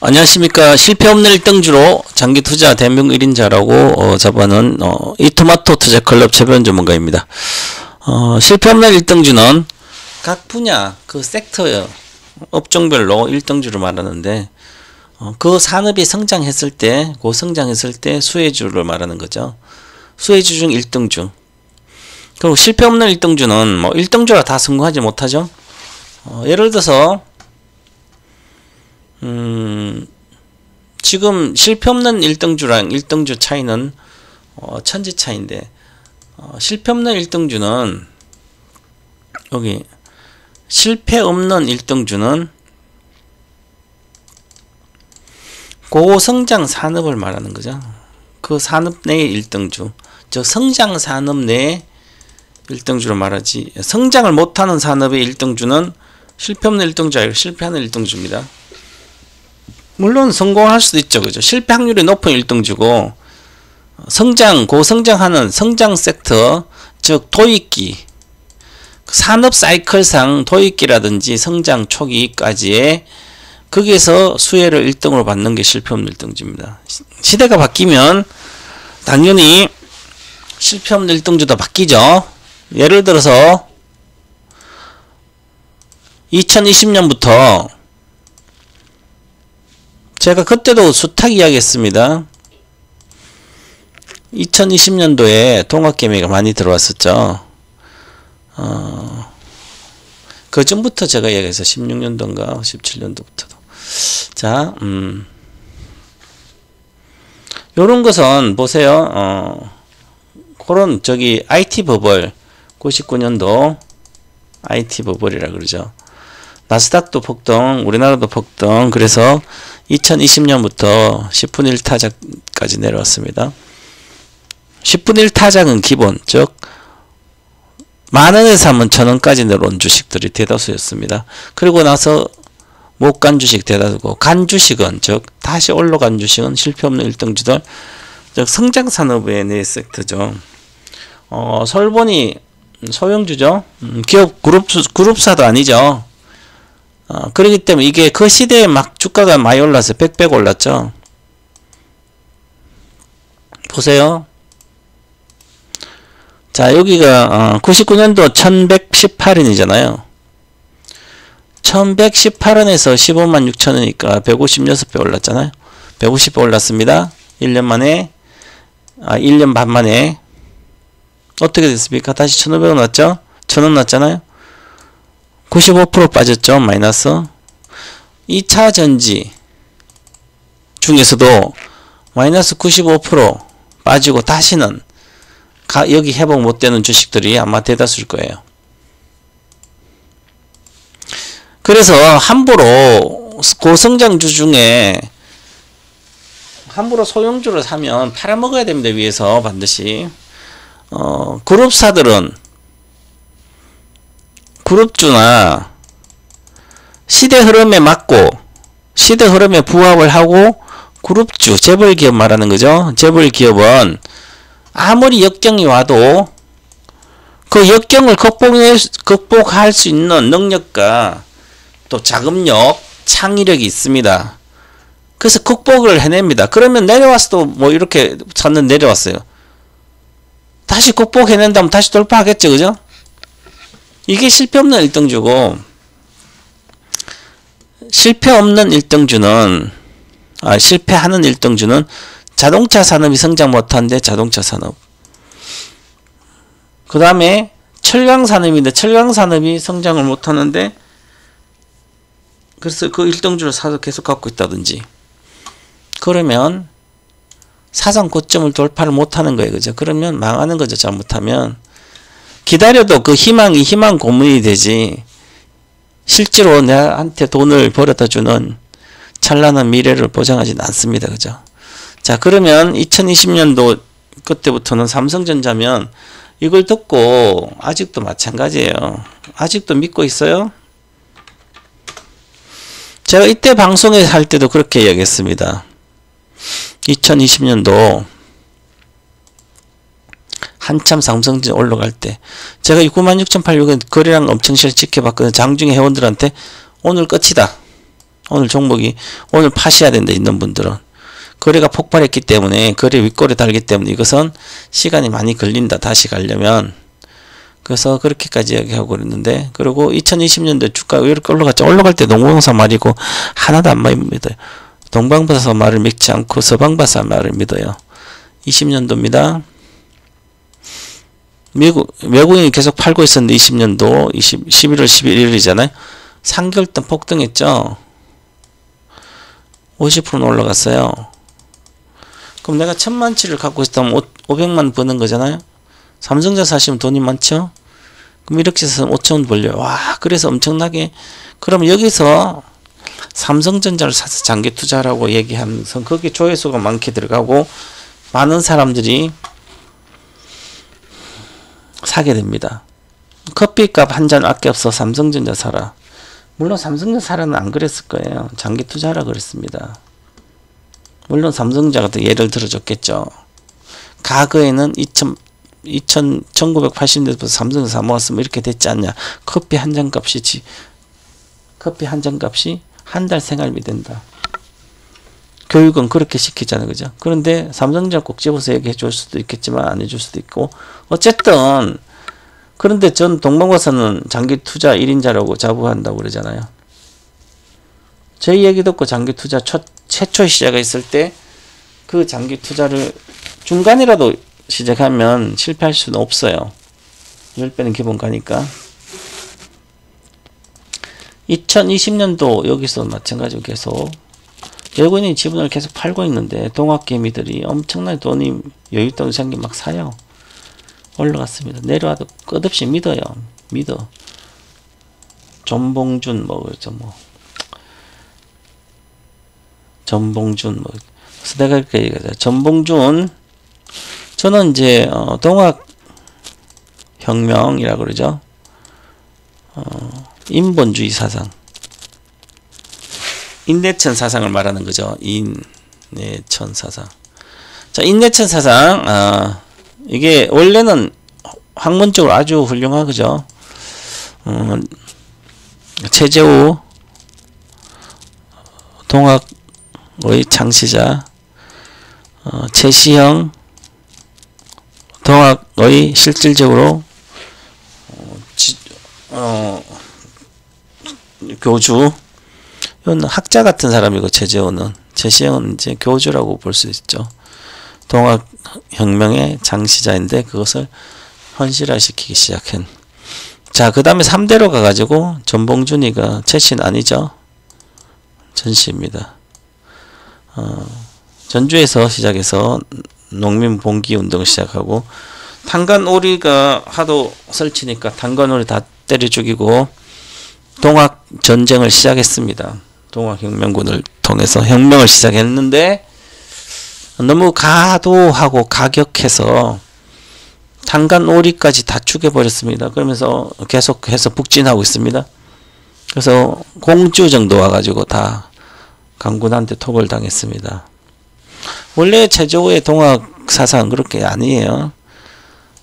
안녕하십니까. 실패 없는 1등주로 장기 투자 대한민국 1인자라고 자부하는 이토마토 투자 클럽 최변 전문가입니다. 실패 없는 1등주는 각 분야 그 섹터 업종별로 1등주를 말하는데 그 산업이 성장했을 때 고성장했을 때 수혜주를 말하는 거죠. 수혜주 중 1등주. 그리고 실패 없는 1등주는 뭐 1등주라 다 성공하지 못하죠. 예를 들어서 지금 실패 없는 1등주랑 1등주 차이는 천지 차이인데 실패 없는 1등주는 여기 실패 없는 1등주는 고성장 산업을 말하는 거죠. 그 산업 내의 1등주, 즉 성장 산업 내의 1등주로 말하지, 성장을 못하는 산업의 1등주는 실패 없는 1등주 아니고 실패하는 1등주입니다. 물론 성공할 수도 있죠. 그죠? 실패 확률이 높은 1등주고 고성장하는 성장 섹터, 즉 도입기, 산업 사이클상 도입기라든지 성장 초기까지의 거기에서 수혜를 1등으로 받는 게 실패 없는 1등주입니다. 시대가 바뀌면 당연히 실패 없는 1등주도 바뀌죠. 예를 들어서 2020년부터 제가 그때도 수탁 이야기했습니다. 2020년도에 동학개미가 많이 들어왔었죠. 그 전부터 제가 이야기해서 16년도인가 17년도부터도. 자, 요런 것은 보세요. 그런 IT 버블 99년도 IT 버블이라 그러죠. 나스닥도 폭등, 우리나라도 폭등. 그래서 2020년부터 10분의 1 타작까지 내려왔습니다. 10분의 1 타작은 기본, 즉 만원에서 사면 1000원까지 내려온 주식들이 대다수였습니다. 그리고 나서 못 간 주식 대다수고, 간 주식은, 즉 다시 올라간 주식은 실패 없는 1등주들, 즉 성장산업의 내 섹터죠. 설본이 소형주죠. 기업 그룹사도 아니죠. 그렇기 때문에 이게 그 시대에 막 주가가 많이 올랐어요. 100배 올랐죠. 보세요. 자, 여기가 99년도 1118원이잖아요. 1118원에서 156,000원이니까 156배 올랐잖아요. 150배 올랐습니다. 1년 만에, 1년 반 만에. 어떻게 됐습니까? 다시 1,500원 났죠? 1,000원 났잖아요. 95% 빠졌죠. 마이너스. 2차 전지 중에서도 마이너스 95% 빠지고 다시는 여기 회복 못되는 주식들이 아마 대다수일 거예요. 그래서 함부로 고성장주 중에 함부로 소형주를 사면 팔아먹어야 됩니다. 위에서 반드시. 그룹사들은 그룹주나 시대 흐름에 맞고 시대 흐름에 부합을 하고 그룹주, 재벌기업 말하는 거죠. 재벌기업은 아무리 역경이 와도 그 역경을 극복할 수 있는 능력과 또 자금력, 창의력이 있습니다. 그래서 극복을 해냅니다. 그러면 내려왔어도 뭐 이렇게 찾는 내려왔어요. 다시 극복해낸다면 다시 돌파하겠죠. 그죠? 이게 실패 없는 1등주고, 실패하는 1등주는 자동차 산업이 성장 못하는데 자동차 산업. 그 다음에 철강 산업인데 철강 산업이 성장을 못하는데 그래서 그 1등주를 사서 계속 갖고 있다든지. 그러면 사상 고점을 돌파를 못하는 거예요. 그죠? 그러면 망하는 거죠. 잘못하면. 기다려도 그 희망이 희망 고문이 되지 실제로 나한테 돈을 벌어다 주는 찬란한 미래를 보장하지는 않습니다. 그죠? 자, 그러면 2020년도 그때부터는 삼성전자면 이걸 듣고 아직도 마찬가지예요. 아직도 믿고 있어요? 제가 이때 방송에 할 때도 그렇게 이야기했습니다. 2020년도 한참 삼성전자 올라갈 때 제가 96,800원 거래량 엄청 실 지켜봤거든요. 장중에 회원들한테 오늘 끝이다. 오늘 종목이 오늘 파셔야 된다 있는 분들은 거래가 폭발했기 때문에 거래 윗꼬리 달기 때문에 이것은 시간이 많이 걸린다 다시 가려면. 그래서 그렇게까지 이야기하고 그랬는데, 그리고 2020년도 주가가 왜 이렇게 올라갔죠? 올라갈 때 농부동산 말이고 하나도 안 믿어요. 동방바사 말을 믿지 않고 서방바사 말을 믿어요. 20년도입니다. 외국인이 계속 팔고 있었는데 20년도 11월 11일이잖아요. 3개월 동안 폭등했죠. 50%는 올라갔어요. 그럼 내가 1000만치를 갖고 있다면 500만 버는 거잖아요. 삼성전자 사시면 돈이 많죠. 그럼 이렇게 해서 5천원 벌려요. 와, 그래서 엄청나게. 그럼 여기서 삼성전자를 사서 장기 투자라고 얘기하면서 거기 조회수가 많게 들어가고 많은 사람들이 사게 됩니다. 커피값 한 잔 아껴서 삼성전자 사라. 물론 삼성전자 사라는 안 그랬을 거예요. 장기 투자라 그랬습니다. 물론 삼성전자가 더 예를 들어줬겠죠. 과거에는 1980년대부터 삼성전자 사 모았으면 이렇게 됐지 않냐. 커피 한 잔 값이 한 달 생활비 된다. 교육은 그렇게 시키잖아요. 그죠? 그런데 삼성전자 꼭 집어서 얘기해 줄 수도 있겠지만 안 해줄 수도 있고. 어쨌든 그런데 전 동방바사는 장기 투자 1인자라고 자부한다고 그러잖아요. 제 얘기 듣고 장기 투자 최초 시작했을 때 그 장기 투자를 중간이라도 시작하면 실패할 수는 없어요. 10배는 기본 가니까. 2020년도 여기서 마찬가지로 계속 외국인이 지분을 계속 팔고 있는데 동학개미들이 엄청나게 돈이 여윳돈 생기 막 사요. 올라갔습니다. 내려와도 끝없이 믿어요. 믿어. 전봉준 그렇죠 전봉준 그래서 내가 이렇게 얘기하자. 전봉준 저는 이제 동학혁명이라고 그러죠. 인본주의 사상, 인내천 사상을 말하는 거죠. 인내천 사상. 자, 인내천 사상. 이게 원래는 학문적으로 아주 훌륭하죠. 최재우 동학의 창시자, 최시형 동학의 실질적으로 교주. 이건 학자 같은 사람이고 최재우는. 최시형은 이제 교주라고 볼 수 있죠. 동학혁명의 장시자인데 그것을 현실화시키기 시작한. 자, 그 다음에 3대로 가가지고 전봉준이가 최신 아니죠. 전시입니다. 전주에서 시작해서 농민 봉기 운동을 시작하고 탄간오리가 하도 설치니까 탄간오리 다 때려 죽이고 동학 전쟁을 시작했습니다. 동학혁명군을 통해서 혁명을 시작했는데 너무 가도하고 가격해서 탄간오리까지 다 죽여버렸습니다. 그러면서 계속해서 북진하고 있습니다. 그래서 공주 정도 와가지고 다 강군한테 토벌 당했습니다. 원래 최저의 동학 사상은 그렇게 아니에요.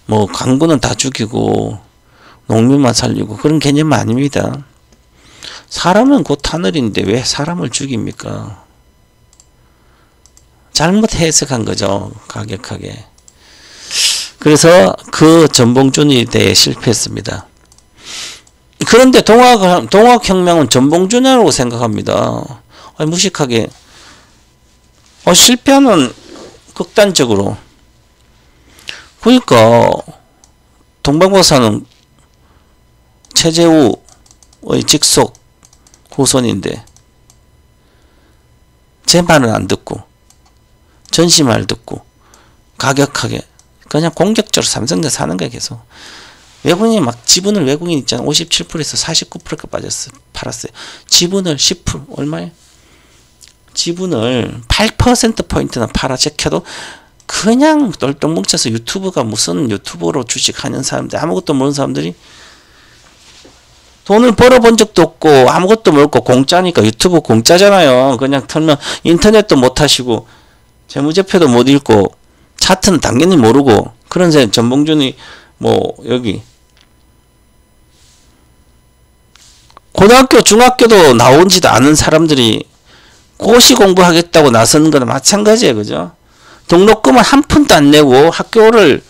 뭐 강군은 다 죽이고 농민만 살리고 그런 개념은 아닙니다. 사람은 곧 하늘인데 왜 사람을 죽입니까? 잘못 해석한 거죠. 가격하게. 그래서 그 전봉준에 대해 실패했습니다. 그런데 동학혁명은 전봉준이라고 생각합니다. 아니, 무식하게. 실패하면 극단적으로. 그러니까 동방바사는 최재우의 직속 후손인데 제 말은 안 듣고 전시 말 듣고 가격하게 그냥 공격적으로 삼성전자 사는 거야. 계속 외국인이 막 지분을 외국인 있잖아. 57%에서 49%가 빠졌어요. 팔았어요. 지분을 10% 얼마에? 지분을 8%포인트나 팔아 제껴도 그냥 똘똘 뭉쳐서 유튜브가 무슨 유튜브로 주식하는 사람들, 아무것도 모르는 사람들이 돈을 벌어본 적도 없고 아무것도 모르고 공짜니까. 유튜브 공짜잖아요. 그냥 틀면 인터넷도 못 하시고 재무제표도 못 읽고 차트는 당연히 모르고 그런 사람. 전봉준이 뭐 여기 고등학교, 중학교도 나온지도 않은 사람들이 고시 공부하겠다고 나서는 거나 마찬가지예요. 그죠? 등록금을 한 푼도 안 내고 학교를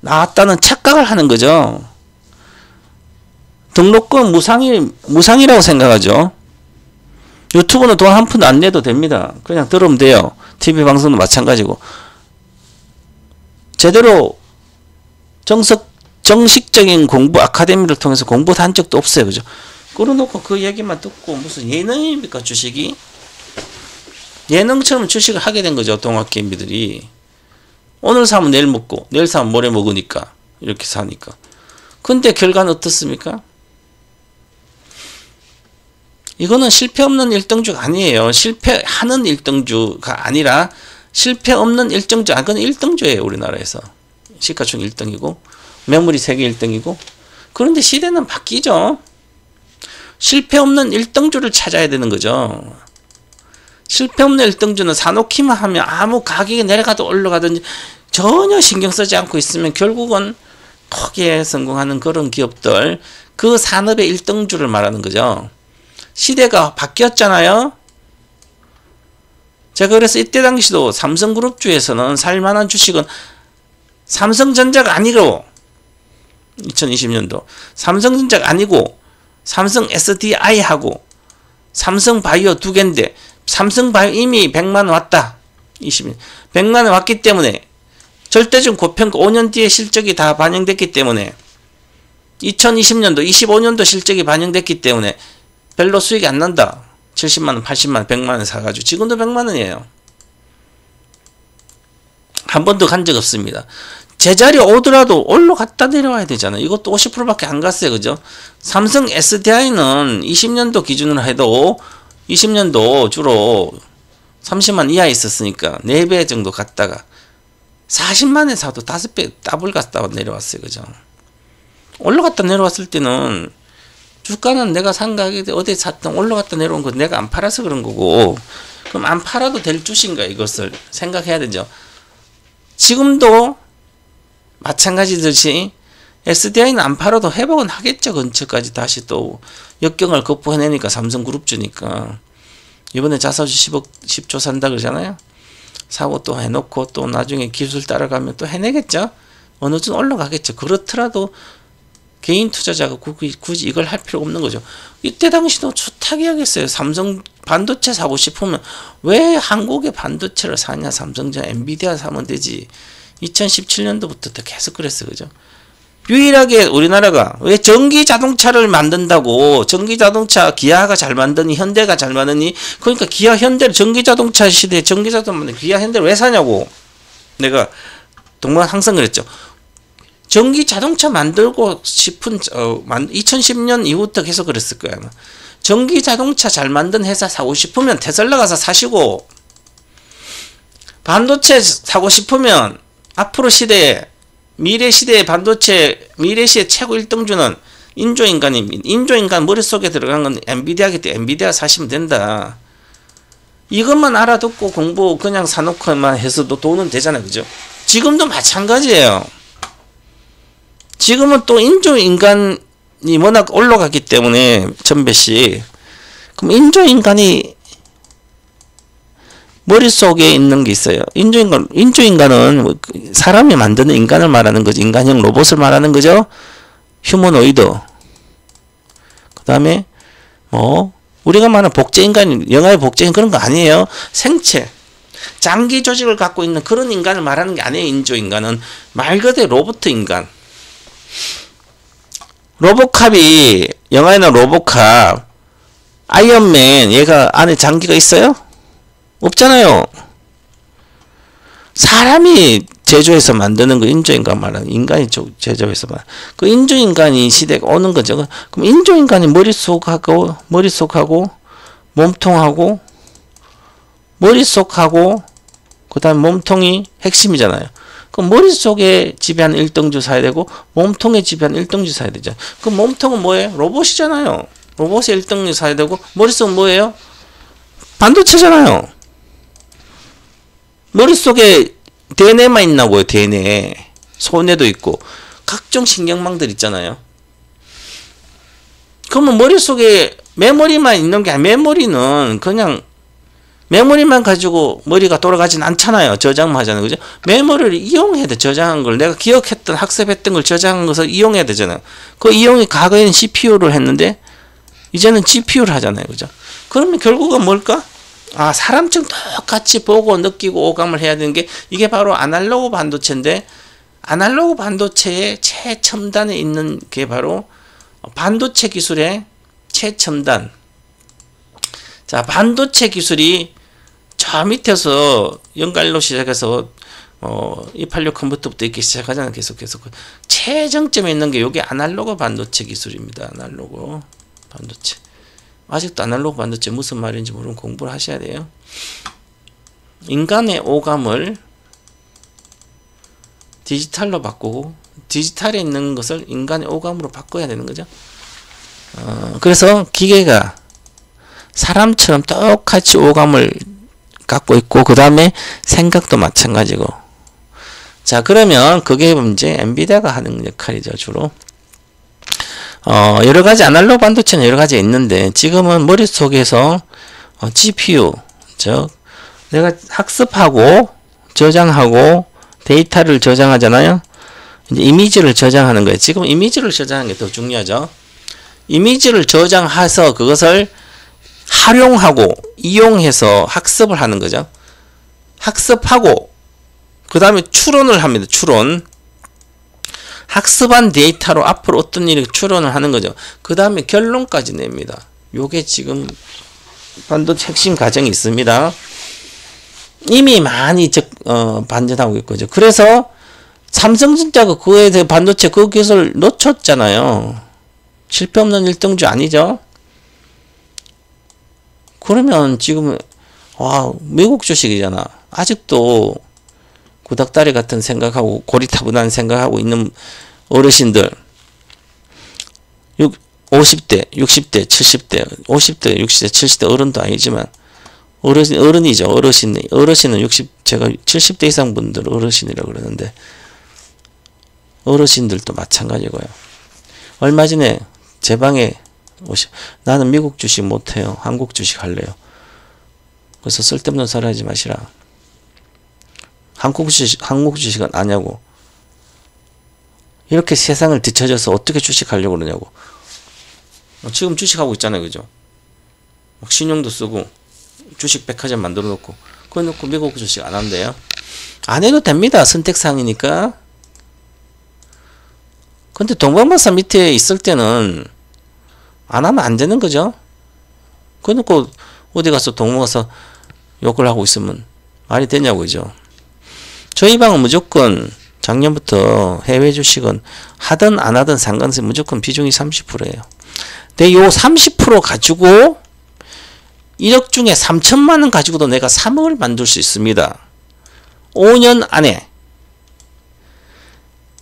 나왔다는 착각을 하는 거죠. 등록금 무상이라고 생각하죠. 유튜브는 돈 한 푼도 안 내도 됩니다. 그냥 들으면 돼요. TV 방송도 마찬가지고. 제대로 정식적인 공부 아카데미를 통해서 공부도 한 적도 없어요. 그죠? 끌어놓고 그 얘기만 듣고 무슨 예능입니까, 주식이? 예능처럼 주식을 하게 된 거죠, 동학개미들이. 오늘 사면 내일 먹고, 내일 사면 모레 먹으니까. 이렇게 사니까. 근데 결과는 어떻습니까? 이거는 실패 없는 1등주가 아니에요. 실패하는 1등주가 아니라 실패 없는 1등주. 아, 그건 1등주예요, 우리나라에서. 시가총 1등이고, 매물이 세계 1등이고. 그런데 시대는 바뀌죠. 실패 없는 1등주를 찾아야 되는 거죠. 실패 없는 1등주는 사놓기만 하면 아무 가격이 내려가도 올라가든지 전혀 신경 쓰지 않고 있으면 결국은 크게 성공하는 그런 기업들, 그 산업의 1등주를 말하는 거죠. 시대가 바뀌었잖아요. 제가 그래서 이때 당시도 삼성그룹주에서는 살만한 주식은 삼성전자가 아니고 2020년도 삼성전자가 아니고 삼성 SDI하고 삼성바이오 두 개인데 삼성바이오 이미 100만 왔다. 100만 왔기 때문에 절대적 고평가 5년 뒤에 실적이 다 반영됐기 때문에 2020년도 25년도 실적이 반영됐기 때문에 별로 수익이 안 난다. 70만원 80만원 100만원 사가지고 지금도 100만원이에요. 한 번도 간 적 없습니다. 제자리 오더라도 올라갔다 내려와야 되잖아요. 이것도 50%밖에 안 갔어요. 그죠? 삼성 SDI는 20년도 기준으로 해도 20년도 주로 30만 이하에 있었으니까 4배 정도 갔다가 40만에 사도 5배 더블 갔다 내려왔어요. 그죠? 올라갔다 내려왔을 때는 주가는 내가 산 가격에 어디 샀든 올라갔다 내려온 거 내가 안 팔아서 그런 거고, 그럼 안 팔아도 될 주식인가 이것을 생각해야 되죠. 지금도 마찬가지듯이 SDI는 안 팔아도 회복은 하겠죠. 근처까지 다시 또 역경을 극복해내니까 삼성그룹주니까. 이번에 자사주 10조 산다 그러잖아요. 사고 또 해놓고 또 나중에 기술 따라가면 또 해내겠죠. 어느 정도 올라가겠죠. 그렇더라도 개인 투자자가 굳이 이걸 할 필요 없는 거죠. 이때 당시도 좋다게 하겠어요. 삼성 반도체 사고 싶으면 왜 한국의 반도체를 사냐. 삼성전 엔비디아 사면 되지. 2017년도부터 계속 그랬어요. 그죠? 유일하게 우리나라가 왜 전기 자동차를 만든다고, 전기 자동차 기아가 잘 만드니 현대가 잘 만드니, 그러니까 기아 현대를 전기 자동차 시대에 전기 자동차 만드니 기아 현대를 왜 사냐고 내가 정말 항상 그랬죠. 전기 자동차 만들고 싶은 2010년 이후부터 계속 그랬을 거야. 전기 자동차 잘 만든 회사 사고 싶으면 테슬라 가서 사시고, 반도체 사고 싶으면 앞으로 시대에 미래 시대의 반도체 미래 시대 최고 1등주는 인조인간입니다. 인조인간 머릿속에 들어간 건 엔비디아기 때문에 엔비디아 사시면 된다. 이것만 알아듣고 공부 그냥 사놓고만 해서도 돈은 되잖아요. 그죠? 지금도 마찬가지예요. 지금은 또 인조인간이 워낙 올라가기 때문에 1000배씩. 그럼 인조인간이 머릿속에 있는 게 있어요. 인조인간은 사람이 만드는 인간을 말하는 거죠. 인간형 로봇을 말하는 거죠. 휴머노이드. 그 다음에 우리가 말하는 복제인간, 영화의 복제인 그런 거 아니에요. 생체. 장기 조직을 갖고 있는 그런 인간을 말하는 게 아니에요. 인조인간은 말 그대로 로봇 인간. 로보캅이, 영화에는 로보캅, 아이언맨, 얘가 안에 장기가 있어요? 없잖아요. 사람이 제조해서 만드는 거 인조인간 말하는, 인간이 제조해서 말하는 그 인조인간이 시대가 오는 거죠. 그럼 인조인간이 머릿속하고 몸통하고 머릿속하고 그 다음에 몸통이 핵심이잖아요. 그럼 머릿속에 지배하는 1등주 사야 되고 몸통에 지배하는 1등주 사야 되죠. 그럼 몸통은 뭐예요? 로봇이잖아요. 로봇에 1등주 사야 되고 머릿속은 뭐예요? 반도체잖아요. 머릿속에 DNA만 있나고요. DNA. 소뇌도 있고 각종 신경망들 있잖아요. 그러면 머릿속에 메모리만 있는 게 아니라 메모리는 그냥 메모리만 가지고 머리가 돌아가진 않잖아요. 저장만 하잖아요. 그죠? 메모리를 이용해야 돼. 저장한 걸. 내가 기억했던, 학습했던 걸 저장한 것을 이용해야 되잖아요. 그 이용이 과거에는 CPU를 했는데, 이제는 GPU를 하잖아요. 그죠? 그러면 결국은 뭘까? 아, 사람처럼 똑같이 보고 느끼고 오감을 해야 되는 게, 이게 바로 아날로그 반도체인데, 아날로그 반도체의 최첨단에 있는 게 바로 반도체 기술의 최첨단. 자, 반도체 기술이 저 밑에서 연갈로 시작해서 286 컴퓨터부터 이렇게 시작하잖아요. 계속 최정점에 있는 게 여기 아날로그 반도체 기술입니다. 아날로그 반도체. 아직도 아날로그 반도체 무슨 말인지 모르면 공부를 하셔야 돼요. 인간의 오감을 디지털로 바꾸고 디지털에 있는 것을 인간의 오감으로 바꿔야 되는 거죠. 그래서 기계가 사람처럼 똑같이 오감을 갖고 있고 그 다음에 생각도 마찬가지고. 자, 그러면 그게 이제 엔비디아가 하는 역할이죠. 주로 여러가지 아날로그 반도체는 여러가지가 있는데 지금은 머릿속에서 GPU, 즉 내가 학습하고 저장하고 데이터를 저장하잖아요. 이제 이미지를 저장하는 거예요. 지금 이미지를 저장하는 게 더 중요하죠. 이미지를 저장해서 그것을 활용하고 이용해서 학습을 하는 거죠. 학습하고 그 다음에 추론을 합니다. 추론. 학습한 데이터로 앞으로 어떤 일이 추론을 하는 거죠. 그 다음에 결론까지 냅니다. 요게 지금 반도체 핵심 과정이 있습니다. 이미 많이 발전하고 있거든요. 그래서 삼성전자가 그에 대해 반도체 그 기술을 놓쳤잖아요. 실패 없는 1등주 아니죠? 그러면 지금 미국 주식이잖아. 아직도 구닥다리 같은 생각하고 고리타분한 생각하고 있는 어르신들 50대, 60대, 70대, 50대, 60대, 70대 어른도 아니지만 어른이죠. 어르신은 제가 70대 이상 분들 어르신이라고 그러는데 어르신들도 마찬가지고요. 얼마 전에 제 방에 나는 미국 주식 못해요. 한국 주식 할래요. 그래서 쓸데없는 소리 하지 마시라. 한국 주식은 아냐고. 이렇게 세상을 뒤처져서 어떻게 주식하려고 그러냐고. 지금 주식하고 있잖아요. 그죠? 막 신용도 쓰고 주식 백화점 만들어 놓고 그거 놓고 미국 주식 안 한대요. 안 해도 됩니다. 선택사항이니까. 근데 동방마사 밑에 있을 때는 안 하면 안 되는 거죠. 그거 놓고 어디 가서 동방마사 욕을 하고 있으면 말이 되냐고. 그죠? 저희 방은 무조건 작년부터 해외 주식은 하든 안 하든 상관없이 무조건 비중이 30%예요. 근데 요 30% 가지고 1억 중에 3천만 원 가지고도 내가 3억을 만들 수 있습니다. 5년 안에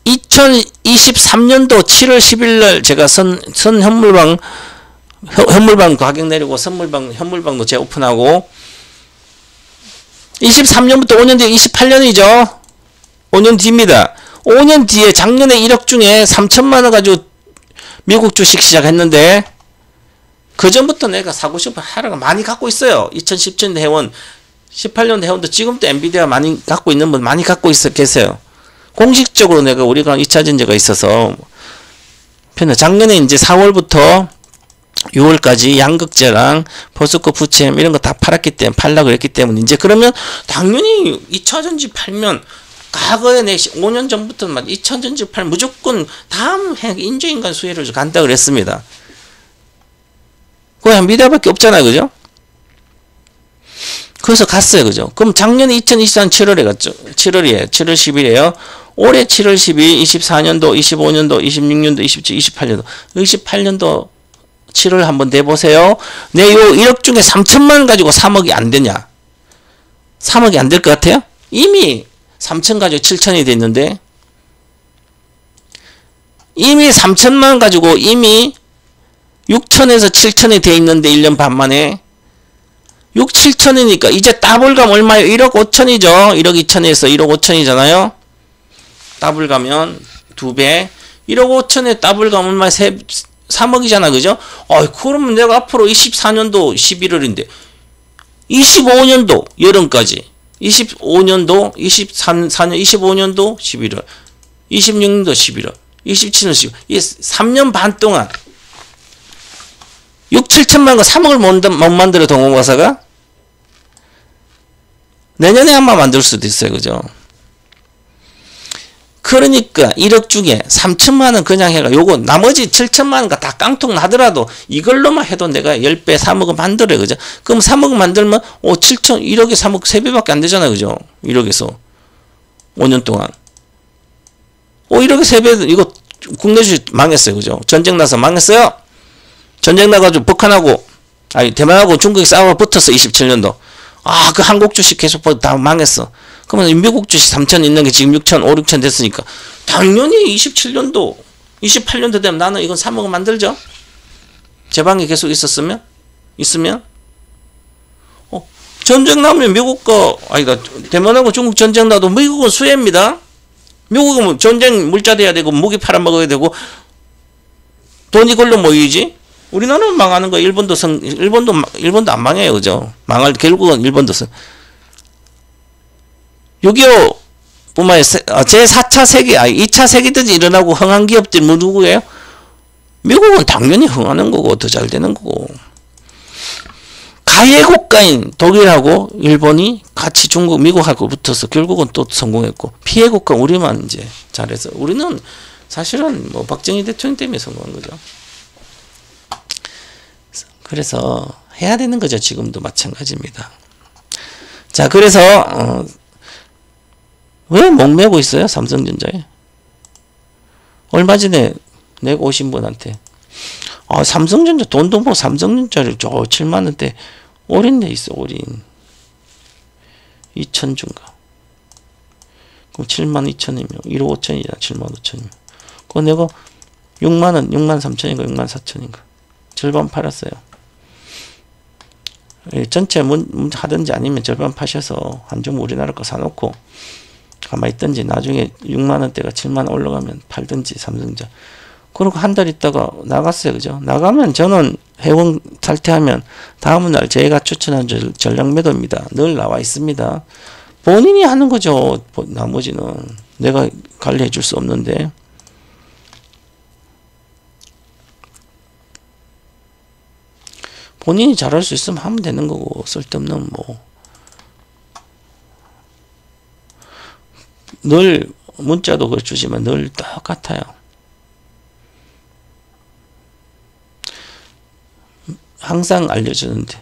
2023년도 7월 10일 날 제가 선 현물방 가격 내리고 현물방도 재오픈하고 23년부터 5년 뒤에 28년이죠. 5년 뒤입니다. 5년 뒤에 작년에 1억 중에 3천만 원 가지고 미국 주식 시작했는데 그 전부터 내가 사고 싶은 하루가 많이 갖고 있어요. 2017년 회원, 18년 회원도 지금도 엔비디아 많이 갖고 있는 분 많이 갖고 계세요. 공식적으로 우리가 2차전지가 있어서 작년에 이제 4월부터 6월까지 양극재랑 포스코 부채 이런 거 다 팔라고 했기 때문에 이제 그러면 당연히 2차전지 팔면 과거에 5년 전부터 2차전지 팔면 무조건 다음 해 인조인간 수혜를 간다 그랬습니다. 그거 엔비디아밖에 없잖아요. 그죠? 그래서 갔어요. 그죠? 그럼 작년에 2024년 7월에 갔죠. 7월 10일이에요. 올해 7월 10일 24년도, 25년도, 26년도, 27, 28년도. 28년도 7월 한번 내보세요. 내 요 1억 중에 3천만 원 가지고 3억이 안 되냐? 3억이 안 될 것 같아요? 이미 3천 가지고 7천이 됐는데 이미 3천만 원 가지고 이미 6천에서 7천이 돼 있는데 1년 반 만에 6, 7천이니까 이제 더블가면 얼마예요? 1억 5천이죠. 1억 2천에서 1억 5천이잖아요. 더블가면 2배. 1억 5천에 더블가면 얼마? 23억이잖아. 그죠? 그러면 내가 앞으로 24년도 11월인데 25년도 여름까지 25년도 24년 25년도 11월 26년도 11월 27년 11월 이 3년 반 동안 6, 7천만 거 3억을 못 만들어 동호가사가 내년에 아마 만들 수도 있어요. 그죠? 그러니까 1억 중에 3천만 원 그냥 해가 요거 나머지 7천만 원가 다 깡통 나더라도 이걸로만 해도 내가 10배 3억을 만들어요. 그죠? 그럼 3억 만들면 7천 1억에 3억 3배밖에 안 되잖아요. 그죠? 1억에서 5년 동안 1억에 3배 이거 국내 주식 망했어요. 그죠? 전쟁 나서 망했어요. 전쟁 나가지고 북한하고 대만하고 중국이 싸워 붙었어. 27년도 그 한국 주식 계속 다 망했어. 그러면 미국 주식 3천 있는 게 지금 6천, 5, 6천 됐으니까 당연히 27년도, 28년도 되면 나는 이건 3억을 만들죠. 제 방에 계속 있으면 전쟁 나면 미국과 대만하고 중국 전쟁 나도 미국은 수혜입니다. 미국은 전쟁 물자돼야 되고 무기 팔아먹어야 되고 돈 이걸로 모이지. 우리나라는 망하는 거. 일본도 안 망해요. 그죠? 결국은 일본도 6.25 뿐만 아니라 제4차 세계, 2차 세계대전이 일어나고 흥한 기업들이 누구예요? 미국은 당연히 흥하는 거고 더 잘 되는 거고. 가해 국가인 독일하고 일본이 같이 중국, 미국하고 붙어서 결국은 또 성공했고 피해 국가 우리만 이제 잘해서 우리는 사실은 박정희 대통령 때문에 성공한 거죠. 그래서 해야 되는 거죠. 지금도 마찬가지입니다. 자, 그래서 왜 목매고 있어요? 삼성전자에. 얼마 전에 내가 오신 분한테 삼성전자 돈도 뭐 삼성전자를 7만원대 올인돼 있어. 올인 2천주인가. 그럼 7만 2천이면 1억 5천이잖아. 7만 5천이면 그거 내가 6만원 6만 3천인가 6만 4천인가 절반 팔았어요. 전체 하든지 아니면 절반 파셔서 한 점 우리나라 거 사놓고 가만히 있든지 나중에 6만원대가 7만원 올라가면 팔든지 삼성전자. 그리고 한 달 있다가 나갔어요. 그죠? 나가면 저는 회원 탈퇴하면 다음날 제가 추천한 전략 매도입니다. 늘 나와 있습니다. 본인이 하는 거죠. 나머지는 내가 관리해 줄 수 없는데. 본인이 잘할 수 있으면 하면 되는 거고 쓸데없는 늘 문자도 주시면 늘 똑같아요. 항상 알려주는데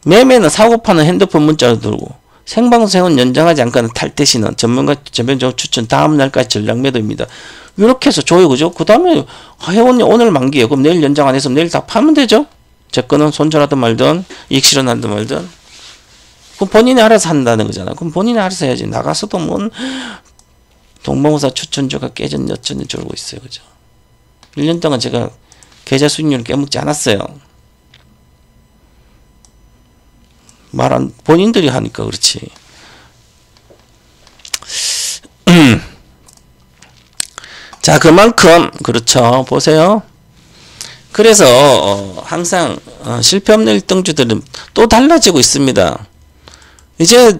매매는 사고 파는 핸드폰 문자로 들고 생방송은 연장하지 않고는 탈퇴시는 전문적으로 추천 다음 날까지 전략 매도입니다. 이렇게 해서 줘요. 그죠? 그 다음에 회원님 오늘 만기예요. 그럼 내일 연장 안 해서 내일 다 파면 되죠? 제 거는 손절하든 말든 이익 실현하든 말든 그럼 본인이 알아서 한다는 거잖아. 그럼 본인이 알아서 해야지. 나가서도 뭔 동봉사 추천주가 깨진 여전히 졸고 있어요. 그죠? 1년 동안 제가 계좌 수익률을 깨먹지 않았어요. 본인들이 하니까 그렇지. 자, 그만큼 그렇죠. 보세요. 그래서 항상 실패 없는 1등주들은 또 달라지고 있습니다. 이제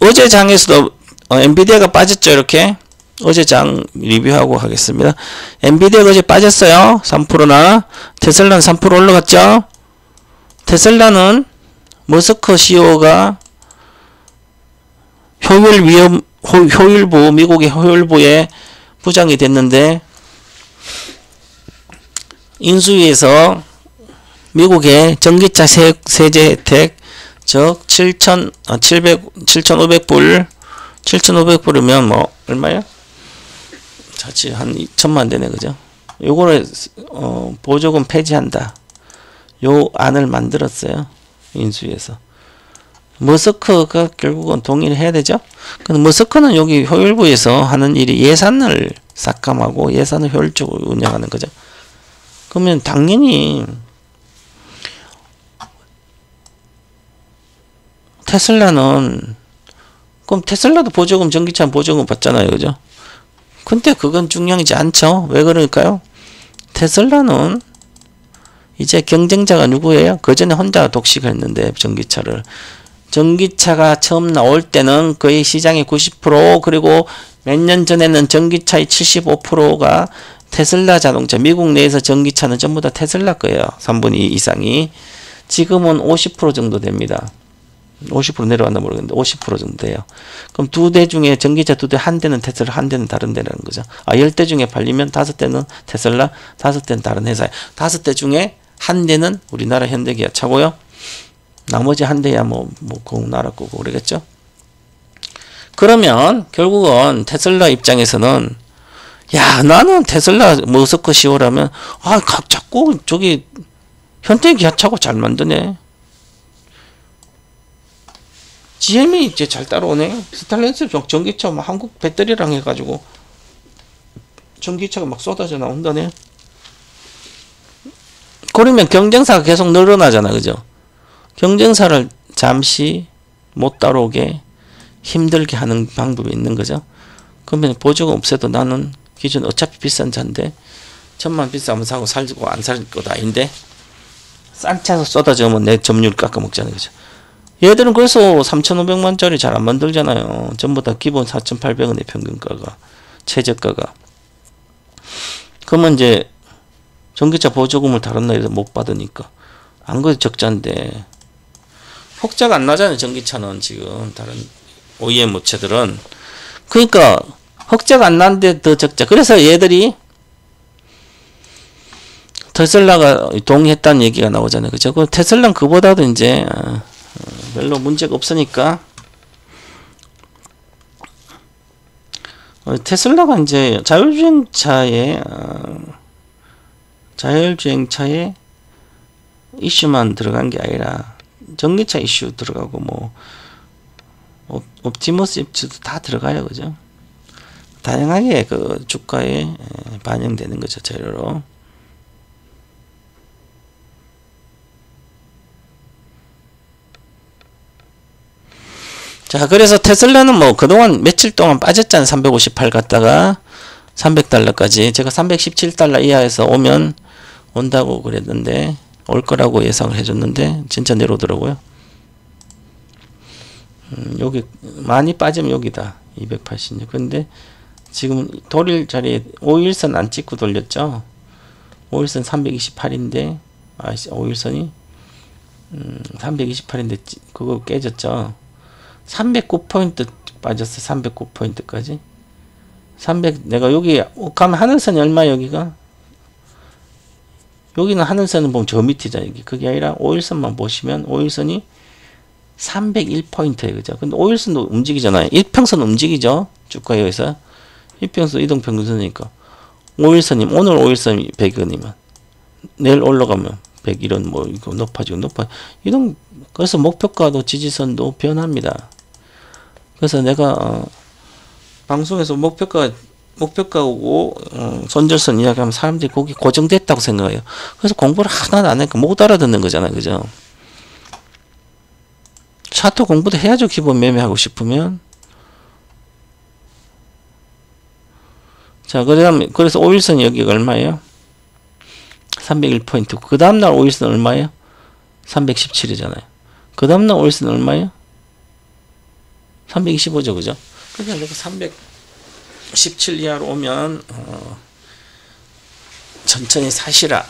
어제 장에서도 엔비디아가 빠졌죠. 이렇게 어제 장 리뷰하고 하겠습니다. 엔비디아가 어제 빠졌어요. 3%나 테슬라는 3% 올라갔죠. 테슬라는 머스크 CEO가 효율부 미국의 효율부의 부장이 됐는데 인수위에서 미국의 전기차 세제 혜택 즉 7,500불 7,500불이면 뭐 얼마야? 자칫 한 2천만 되네. 그죠? 요거를 보조금 폐지한다. 요 안을 만들었어요. 인수위에서. 머스크가 결국은 동의를 해야 되죠. 근데 머스크는 여기 효율부에서 하는 일이 예산을 삭감하고 예산을 효율적으로 운영하는 거죠. 그러면 당연히 테슬라는 그럼 테슬라도 보조금 전기차 보조금 받잖아요. 그죠? 근데 그건 중요하지 않죠. 왜 그럴까요? 테슬라는 이제 경쟁자가 누구예요? 그 전에 혼자 독식했는데 전기차를. 전기차가 처음 나올 때는 거의 시장의 90% 그리고 몇 년 전에는 전기차의 75%가 테슬라 자동차, 미국 내에서 전기차는 전부 다 테슬라 거예요. 3분의 2 이상이. 지금은 50% 정도 됩니다. 50% 내려왔나 모르겠는데 50% 정도 돼요. 그럼 두 대 중에 전기차 두 대, 한 대는 테슬라, 한 대는 다른 데라는 거죠. 10대 중에 팔리면 5대는 테슬라, 5대는 다른 회사예요. 5대 중에 한 대는 우리나라 현대기아차고요. 나머지 한 대야 그 나라 거고 그러겠죠. 그러면 결국은 테슬라 입장에서는 야, 나는 테슬라 머스크 씌우라면 자꾸 저기 현대기아차고 잘 만드네. GM이 이제 잘 따라오네. 스탈렌스 전기차 한국 배터리랑 해가지고 전기차가 막 쏟아져 나온다네. 그러면 경쟁사가 계속 늘어나잖아, 그죠? 경쟁사를 잠시 못 따라오게 힘들게 하는 방법이 있는 거죠. 그러면 보조금 없애도 나는 기존 어차피 비싼 차인데 1000만 비싸면 사고 살고 안 살 것도 아닌데 싼 차에서 쏟아지면 내 점유율 깎아 먹자는 거죠. 얘들은 그래서 3,500만짜리 잘 안 만들잖아요. 전부 다 기본 4,800원의 평균가가, 최저가가. 그러면 이제 전기차 보조금을 다른 나라에서 못 받으니까 안 그래도 적자인데 흑자가 안 나잖아요. 전기차는 지금 다른 OEM 업체들은. 그러니까 흑자가 안 나는데 더 적자. 그래서 얘들이 테슬라가 동의했다는 얘기가 나오잖아요. 그죠? 그 테슬라는 그보다도 이제 별로 문제가 없으니까 테슬라가 이제 자율주행차에 이슈만 들어간 게 아니라 전기차 이슈 들어가고 옵티머스 이슈도 다 들어가요. 그죠? 다양하게 그 주가에 반영되는 거죠. 재료로. 자, 그래서 테슬라는 그동안 며칠 동안 빠졌잖아요. 358 갔다가 300달러까지. 제가 317달러 이하에서 온다고 그랬는데, 올 거라고 예상을 해줬는데, 진짜 내려오더라고요. 여기, 많이 빠지면 여기다. 286. 근데, 지금 돌릴 자리에 5일선 안 찍고 돌렸죠? 5일선 328인데, 5일선이, 328인데, 그거 깨졌죠? 309포인트 빠졌어. 309포인트까지. 내가 여기 가면 하늘선이 얼마 여기가? 여기는 하늘선은 보면 저 밑이잖아. 여기. 그게 아니라 5일선만 보시면 5일선이 301포인트예요. 그죠? 근데 5일선도 움직이잖아요. 1평선 움직이죠? 주가에 의해서. 1평선 이동평균선이니까. 5일선이 오늘 5일선이 100원이면 내일 올라가면 100이런 이거 높아지고 그래서 목표가도 지지선도 변합니다. 그래서 내가 방송에서 목표가고 손절선 이야기하면 사람들이 거기 고정됐다고 생각해요. 그래서 공부를 하나도 안 하니까 못 알아듣는 거잖아요. 그죠? 차트 공부도 해야죠. 기본 매매하고 싶으면. 자, 그래서 5일선 여기가 얼마예요? 301포인트. 그 다음날 5일선 얼마예요? 317이잖아요. 그 다음날 5일선 얼마예요? 325죠. 그죠? 그러니까 내가 317 이하로 오면 천천히 사시라.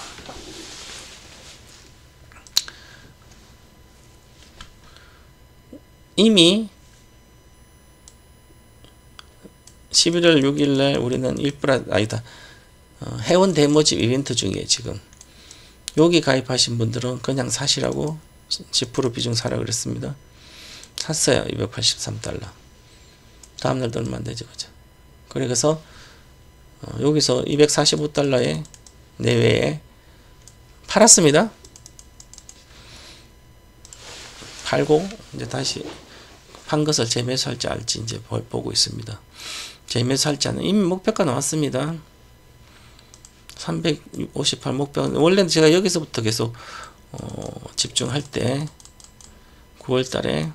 이미 11월 6일날 우리는 회원 데모집 이벤트 중이에요. 지금 여기 가입하신 분들은 그냥 사시라고 10% 비중 사라 그랬습니다. 샀어요. 283달러. 다음날도 얼마 안 되죠. 그죠? 그래서 여기서 245달러에 내외에 팔았습니다. 팔고 이제 다시 판 것을 재매수할지 알지 이제 보고 있습니다. 재매수할지 않은 이미 목표가 나왔습니다. 358 목표. 원래는 제가 여기서부터 계속 집중할 때 9월 달에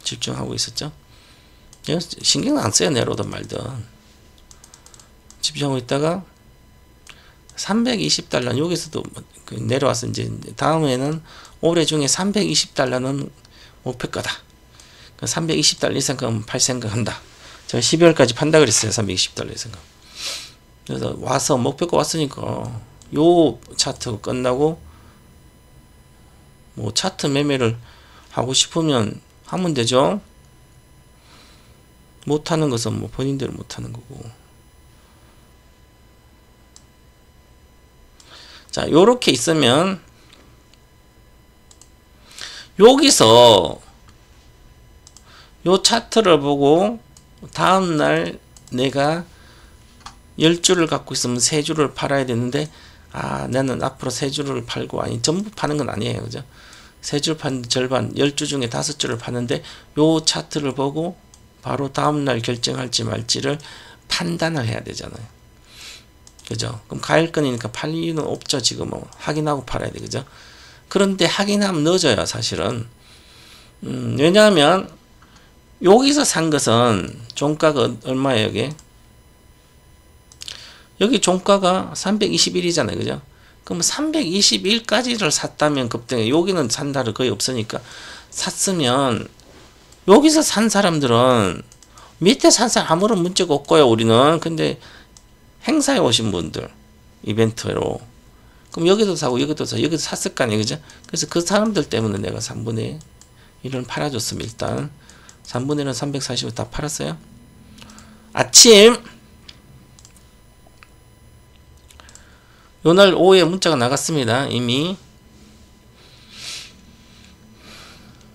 집중하고 있었죠. 신경 안 써요. 내려오든 말든 집중하고 있다가 320달러 여기서도 내려와서 이제 다음에는 올해 중에 320달러는 목표가다. 320달러 이상 가면 팔 생각한다. 제가 12월까지 판다 그랬어요. 320달러 이상. 그래서 와서 목표가 왔으니까 요 차트 끝나고 뭐 차트 매매를 하고 싶으면 하면 되죠. 못하는 것은 뭐 본인대로 못하는 거고. 자, 요렇게 있으면 여기서 요 차트를 보고 다음날 내가 10주를 갖고 있으면 3주를 팔아야 되는데, 아, 나는 앞으로 3주를 팔고, 아니, 전부 파는 건 아니에요. 그죠? 3주를 파는 절반, 10주 중에 5주를 파는데, 요 차트를 보고 바로 다음날 결정할지 말지를 판단을 해야 되잖아요. 그죠? 그럼 가일권이니까 팔 이유는 없죠. 지금 뭐 확인하고 팔아야 돼. 그죠? 그런데 확인하면 늦어요. 사실은. 왜냐하면 여기서 산 것은 종가가 얼마예요? 여기 종가가 321이잖아요. 그죠? 그럼 321까지를 샀다면 급등해. 여기는 산다를 거의 없으니까 샀으면 여기서 산 사람들은 밑에 산 사람 아무런 문제가 없고요. 우리는. 근데 행사에 오신 분들 이벤트로 그럼 여기도 사고 여기도 사고 여기도 샀을 거 아니에요. 그죠? 그래서 그 사람들 때문에 내가 3분의 1을 팔아줬으면 일단 3분의 1은 340을 다 팔았어요. 아침 요날 오후에 문자가 나갔습니다. 이미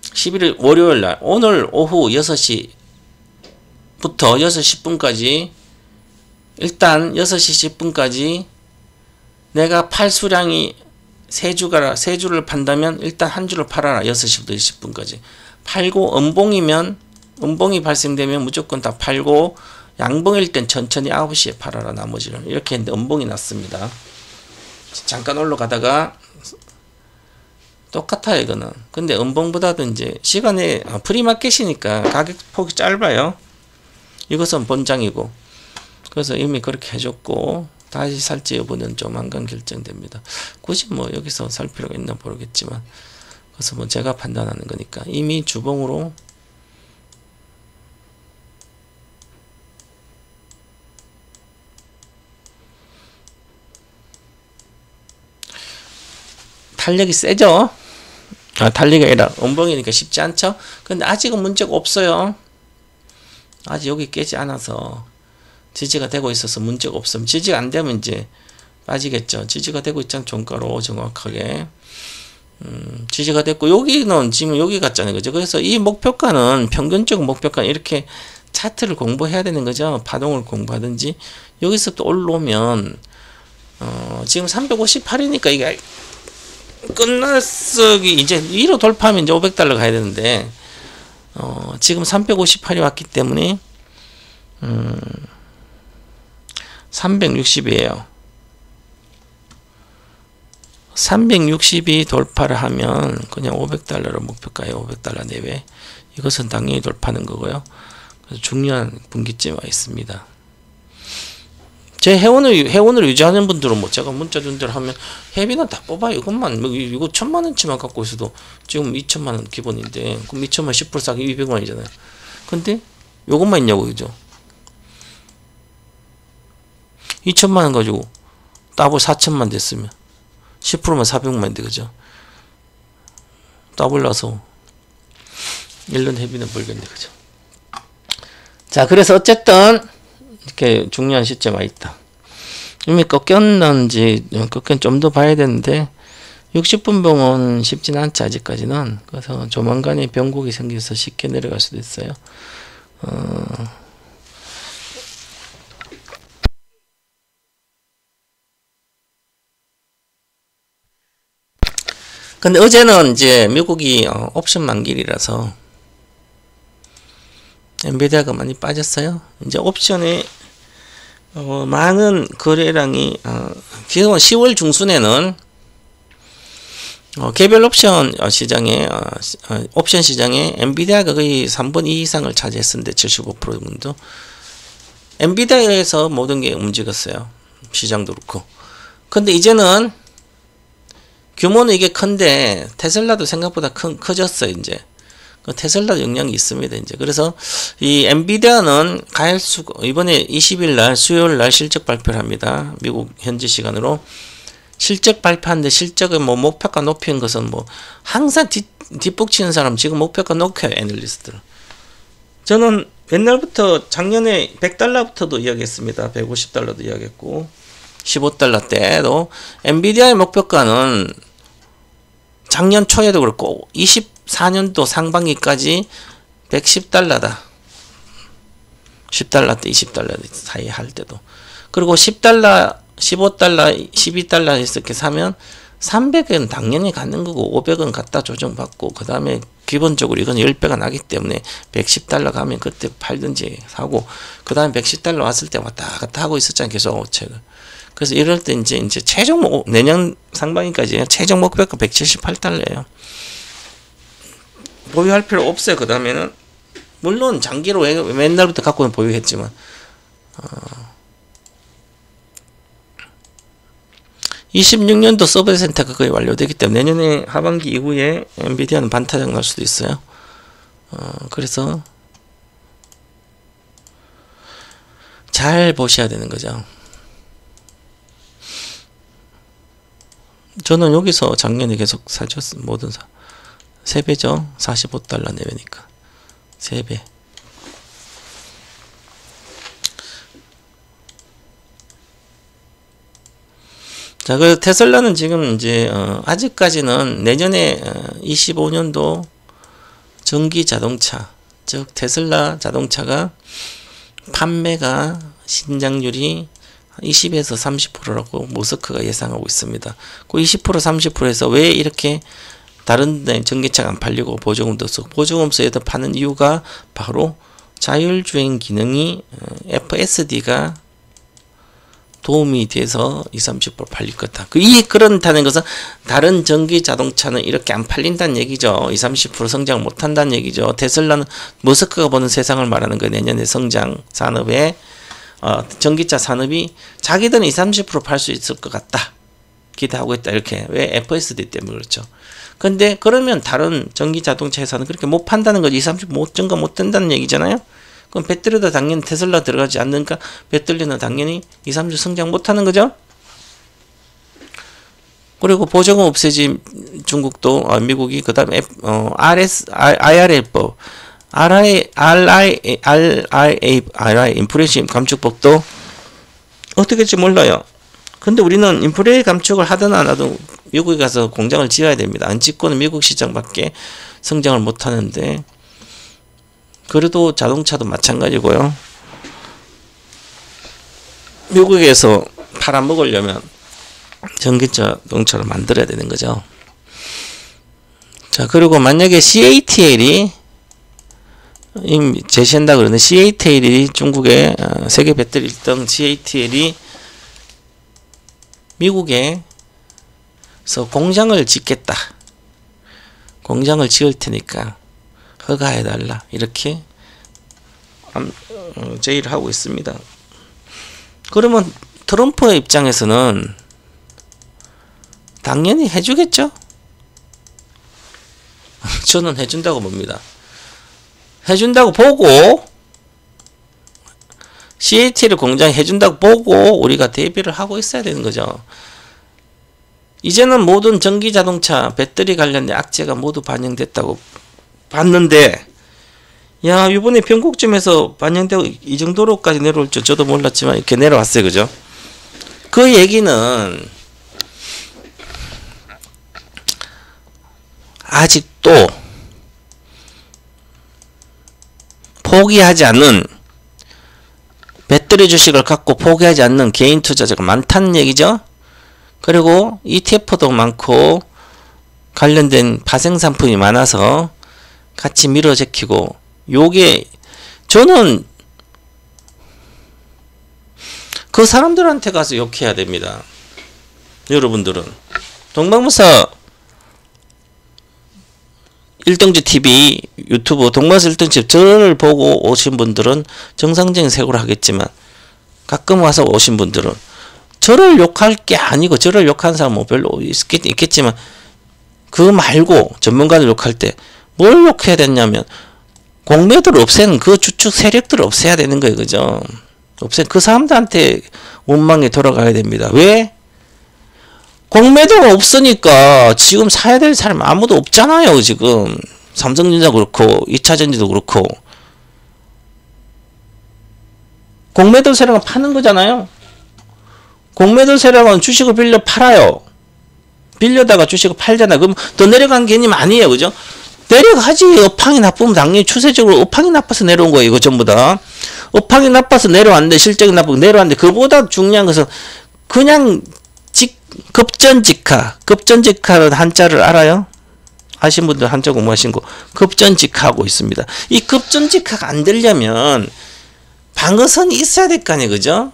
11일 월요일날 오늘 오후 6시부터 6시 10분까지 일단 6시 10분까지 내가 팔 수량이 3주를 판다면 일단 한 주를 팔아라. 6시부터 10분까지 팔고 음봉이 발생되면 무조건 다 팔고 양봉일 땐 천천히 9시에 팔아라. 나머지를 이렇게 했는데 음봉이 났습니다. 잠깐 올라가다가 똑같아요. 이거는. 근데 음봉보다도 이제 시간에 프리마켓이니까 가격폭이 짧아요. 이것은 본장이고 그래서 이미 그렇게 해줬고 다시 살지 여부는 조만간 결정됩니다. 굳이 뭐 여기서 살 필요가 있나 모르겠지만 그래서 뭐 제가 판단하는 거니까 이미 주봉으로 탄력이 세죠. 탄력이 아니라 음봉이니까 쉽지 않죠. 근데 아직은 문제가 없어요. 아직 여기 깨지 않아서 지지가 되고 있어서 문제가 없으면 지지가 안 되면 이제 빠지겠죠. 지지가 되고 있잖아. 종가로 정확하게 지지가 됐고 여기는 지금 여기 같잖아요. 그죠? 그래서 이 목표가는 평균적 목표가 이렇게 차트를 공부해야 되는 거죠. 파동을 공부하든지 여기서 또 올라오면 지금 358이니까 이게 끝났어. 이제 위로 돌파하면 이제 500달러 가야 되는데 지금 358이 왔기 때문에 360이에요. 360이 돌파를 하면 그냥 500달러로 목표가에 500달러 내외 이것은 당연히 돌파하는 거고요. 그래서 중요한 분기점이 와 있습니다. 제 회원을 유지하는 분들은 뭐 제가 문자 준 대로 하면 회비는 다 뽑아요. 이것만 이거 1000만원치만 갖고 있어도 지금 2000만원 기본인데 그럼 2000만 10% 싸게 200만원이잖아요. 근데 요것만 있냐고. 그죠? 2000만원 가지고 더블 4000만 됐으면 10%만 400만인데 그죠? 더블 나서 1년 회비는 벌겠네. 그죠? 자, 그래서 어쨌든 이렇게 중요한 시점에 와 있다. 이미 꺾였는지 꺾인 좀 더 봐야 되는데 60분 봉은 쉽진 않지 아직까지는. 그래서 조만간에 변곡이 생겨서 쉽게 내려갈 수도 있어요. 근데 어제는 이제 미국이 옵션 만기이라서 엔비디아가 많이 빠졌어요. 이제 옵션에 많은 거래량이 지금 10월 중순에는 개별 옵션 시장에 옵션 시장에 엔비디아가 거의 3분의 2 이상을 차지했었는데 75% 정도 엔비디아에서 모든 게 움직였어요. 시장도 그렇고. 근데 이제는 규모는 이게 큰데 테슬라도 생각보다 커졌어 이제. 테슬라 영향이 있습니다 이제. 그래서 이 엔비디아는 이번에 20일 날 수요일 날 실적 발표를 합니다. 미국 현지 시간으로. 실적 발표하는데 실적을 뭐 목표가 높인 것은 뭐 항상 뒷북치는 사람 지금 목표가 높여요 애널리스트들. 저는 옛날부터 작년에 $100부터도 이야기했습니다. $150도 이야기했고 $15 때도 엔비디아의 목표가는 작년 초에도 그렇고 24년도 상반기까지 $110다. $10대 $20 사이 할 때도. 그리고 $10 $15, $12 이렇게 사면 300은 당연히 갖는 거고 500은 갖다 조정받고 그 다음에 기본적으로 이건 10배가 나기 때문에 $110 가면 그때 팔든지 사고 그 다음에 $110 왔을 때 왔다 갔다 하고 있었잖아요. 계속 오체가. 그래서 이럴 때 이제 최종 내년 상반기까지 최종 목표가 $178예요. 보유할 필요 없어요. 그 다음에는 물론 장기로 맨날부터 갖고는 보유했지만 26년도 서버 센터가 거의 완료되기 때문에 내년에 하반기 이후에 엔비디아는 반타작 날 수도 있어요. 그래서 잘 보셔야 되는 거죠. 저는 여기서 작년에 계속 사줬어. 모든 3배죠. $45 내외니까 3배. 자, 그 테슬라는 지금 이제 아직까지는 내년에 25년도 전기 자동차, 즉 테슬라 자동차가 판매가 신장률이 20에서 30%라고 머스크가 예상하고 있습니다. 그 20% 30%에서 왜 이렇게 다른 데 전기차가 안 팔리고 보조금도 쓰고 보조금에도 파는 이유가 바로 자율주행 기능이 FSD가 도움이 돼서 20-30% 팔릴 거다. 그렇다는 것은 다른 전기 자동차는 이렇게 안 팔린다는 얘기죠. 20-30% 성장 못 한다는 얘기죠. 테슬라는 머스크가 보는 세상을 말하는 거예요. 내년에 성장 산업에 전기차 산업이 자기들은 20-30% 팔 수 있을 것 같다. 기대하고 있다. 이렇게. 왜? FSD 때문에 그렇죠. 근데 그러면 다른 전기 자동차 회사는 그렇게 못 판다는 거지. 20-30% 증가 못 된다는 얘기잖아요. 그럼 배터리도 당연히 테슬라 들어가지 않는가? 배터리는 당연히 2-3주 성장 못하는 거죠? 그리고 보조금 없애지 중국도, 미국이, 그 다음에, IRA법, RIA, 인플레이션 감축법도 어떻게 될지 몰라요. 근데 우리는 인플레 감축을 하든 안 하든 미국에 가서 공장을 지어야 됩니다. 안 짓고는 미국 시장밖에 성장을 못 하는데, 그래도 자동차도 마찬가지고요. 미국에서 팔아먹으려면 전기자동차를 만들어야 되는 거죠. 자, 그리고 만약에 CATL이 제시한다 그러는데 CATL이 중국의 세계 배터리 1등 CATL이 미국에서 공장을 짓겠다. 공장을 지을 테니까 허가해달라. 이렇게 제의를 하고 있습니다. 그러면 트럼프의 입장에서는 당연히 해주겠죠? 저는 해준다고 봅니다. 해준다고 보고 CATL 공장 해준다고 보고 우리가 대비를 하고 있어야 되는 거죠. 이제는 모든 전기자동차 배터리 관련된 악재가 모두 반영됐다고 봤는데, 야, 이번에 변곡점에서 반영되고 이 정도로까지 내려올 줄 저도 몰랐지만 이렇게 내려왔어요. 그죠? 그 얘기는 아직도 포기하지 않는, 배터리 주식을 갖고 포기하지 않는 개인 투자자가 많다는 얘기죠. 그리고 ETF도 많고 관련된 파생 상품이 많아서 같이 밀어 제키고, 요게 저는 그 사람들한테 가서 욕해야 됩니다. 여러분들은 동방무사 1등지 TV 유튜브 동방무사 1등지 저를 보고 오신 분들은 정상적인 세고를 하겠지만 가끔 와서 오신 분들은 저를 욕할 게 아니고, 저를 욕하는 사람은 뭐 별로 있겠지만 그거 말고 전문가들 욕할 때 뭘 욕해야 되냐면 공매도를 없애는 그 주축 세력들을 없애야 되는 거예요. 그죠? 그 사람들한테 원망이 돌아가야 됩니다. 왜? 공매도가 없으니까 지금 사야 될 사람 아무도 없잖아요. 지금 삼성전자 그렇고 2차전지도 그렇고. 공매도 세력은 파는 거잖아요. 공매도 세력은 주식을 빌려 팔아요. 빌려다가 주식을 팔잖아요. 그럼 더 내려간 개념 아니에요. 그죠? 내려가지. 업황이 나쁘면 당연히 추세적으로 업황이 나빠서 내려온 거예요. 이거 전부 다. 업황이 나빠서 내려왔는데, 실적이 나쁘고 내려왔는데, 그보다 중요한 것은 그냥 급전직하는 한자를 알아요? 아신 분들 한자 공부하신 거. 급전직하고 있습니다. 이 급전직하가 안 되려면 방어선이 있어야 될 거 아니에요. 그죠?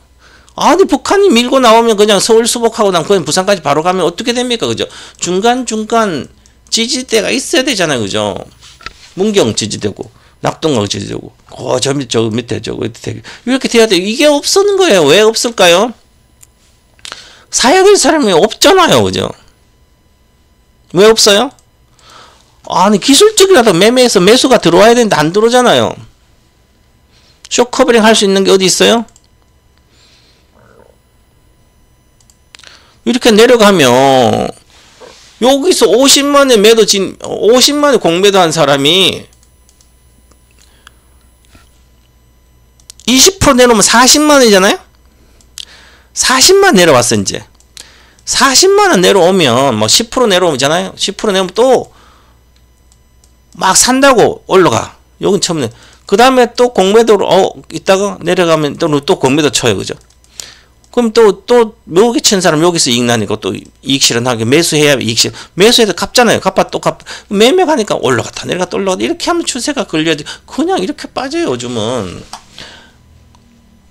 아니, 북한이 밀고 나오면 그냥 서울 수복하고 나면 그냥 부산까지 바로 가면 어떻게 됩니까? 그죠? 중간중간 지지대가 있어야 되잖아요. 그죠? 문경 지지되고, 낙동강 지지되고, 저 밑에, 이렇게 돼야 돼요. 이게 없었는 거예요. 왜 없을까요? 사야 될 사람이 없잖아요. 그죠? 왜 없어요? 아니, 기술적이라도 매매해서 매수가 들어와야 되는데 안 들어오잖아요. 쇼커버링 할 수 있는 게 어디 있어요? 이렇게 내려가면 여기서 50만에 50만에 공매도 한 사람이 20% 내놓으면 40만원이잖아요? 40만 내려왔어, 이제. 40만원 내려오면, 뭐 10% 내려오잖아요? 10% 내려오면 또 막 산다고 올라가. 여긴 처음에. 그 다음에 또 공매도로, 있다가 내려가면 또 공매도 쳐요. 그죠? 그럼 또 여기 친 사람 여기서 이익 나니까 또 이익 실현하게 매수해야 이익 실현. 매수해도 갚잖아요. 매매 가니까 올라갔다 내려갔다 올라갔다 이렇게 하면 추세가 걸려야지. 그냥 이렇게 빠져요. 요즘은.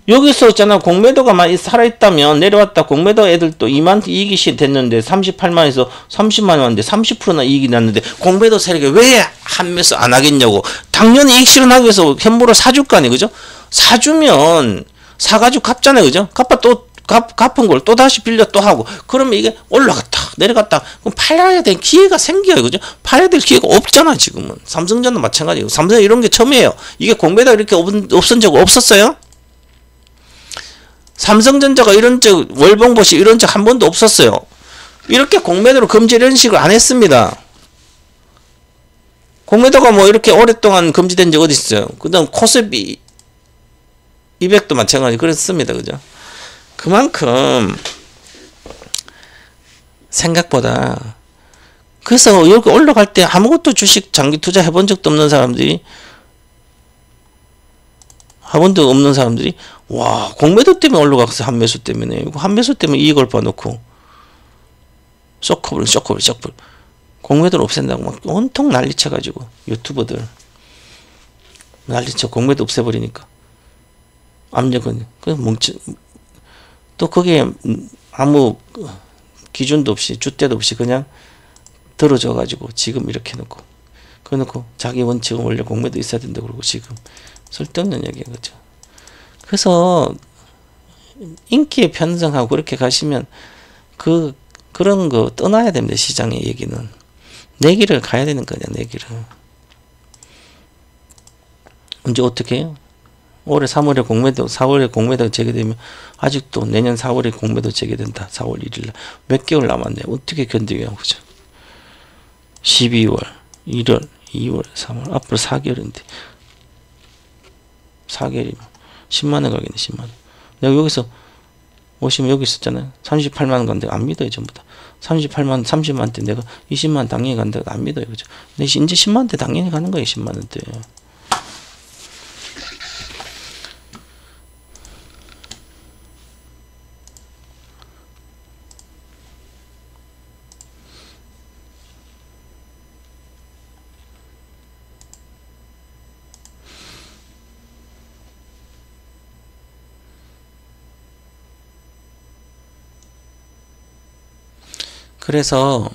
여기서 있잖아. 공매도가 많이 살아있다면 내려왔다. 공매도 애들도 2만 이익이 됐는데 38만에서 30만 왔는데 30%나 이익이 났는데 공매도 세력이 왜 한 매수 안 하겠냐고. 당연히 이익 실현하기 위해서 현물을 사줄 거 아니에요. 그죠? 사주면 사가지고 갚잖아요. 그죠? 갚은 걸 또 다시 빌려 또 하고. 그러면 이게 올라갔다 내려갔다. 그럼 팔아야 될 기회가 생겨요. 그죠? 팔아야 될 기회가 없잖아. 지금은. 삼성전도 마찬가지고. 삼성 이런 게 처음이에요. 이게 공매도 이렇게 없은 적 없었어요? 삼성전자가 이런 적, 월봉보시 이런 적 한 번도 없었어요. 이렇게 공매도로 금지 이런 식으로 안 했습니다. 공매도가 뭐 이렇게 오랫동안 금지된 적 어디 있어요? 그 다음 코스피 200도 마찬가지 그랬습니다. 그죠? 그만큼 생각보다. 그래서 여기 올라갈 때 아무것도 주식 장기 투자 해본 적도 없는 사람들이 와, 공매도 때문에 올라가서 한매수 때문에, 한매수 때문에 이익을 봐놓고 쇼커블 공매도를 없앤다고 막 온통 난리쳐가지고 유튜버들 난리쳐. 공매도 없애버리니까 압력은 또 거기에 아무 기준도 없이 줏대도 없이 그냥 들어줘가지고 지금 이렇게 놓고 그래놓고 자기 원칙은 원래 공매도 있어야 된다 그러고 지금 쓸데없는 얘기인 거죠. 그래서 인기에 편성하고 그렇게 가시면 그런 거 떠나야 됩니다. 시장의 얘기는 내 길을 가야 되는 거냐. 내 길을 언제 어떻게 해요? 올해 3월에 공매도 4월에 공매도 재개되면 아직도 내년 4월에 공매도 재개된다. 4월 1일날 몇 개월 남았네. 어떻게 견디게요. 그죠? 12월 1월 2월 3월 앞으로 4개월인데 4개월이면 10만원 가겠네. 10만원. 내가 여기서 오시면 여기 있었잖아요. 38만원 간데 안 믿어요. 전부 다 38만원 30만원대 내가 20만원 당연히 간다 안 믿어요. 그죠? 근데 이제 10만원대 당연히 가는 거예요. 10만원대. 그래서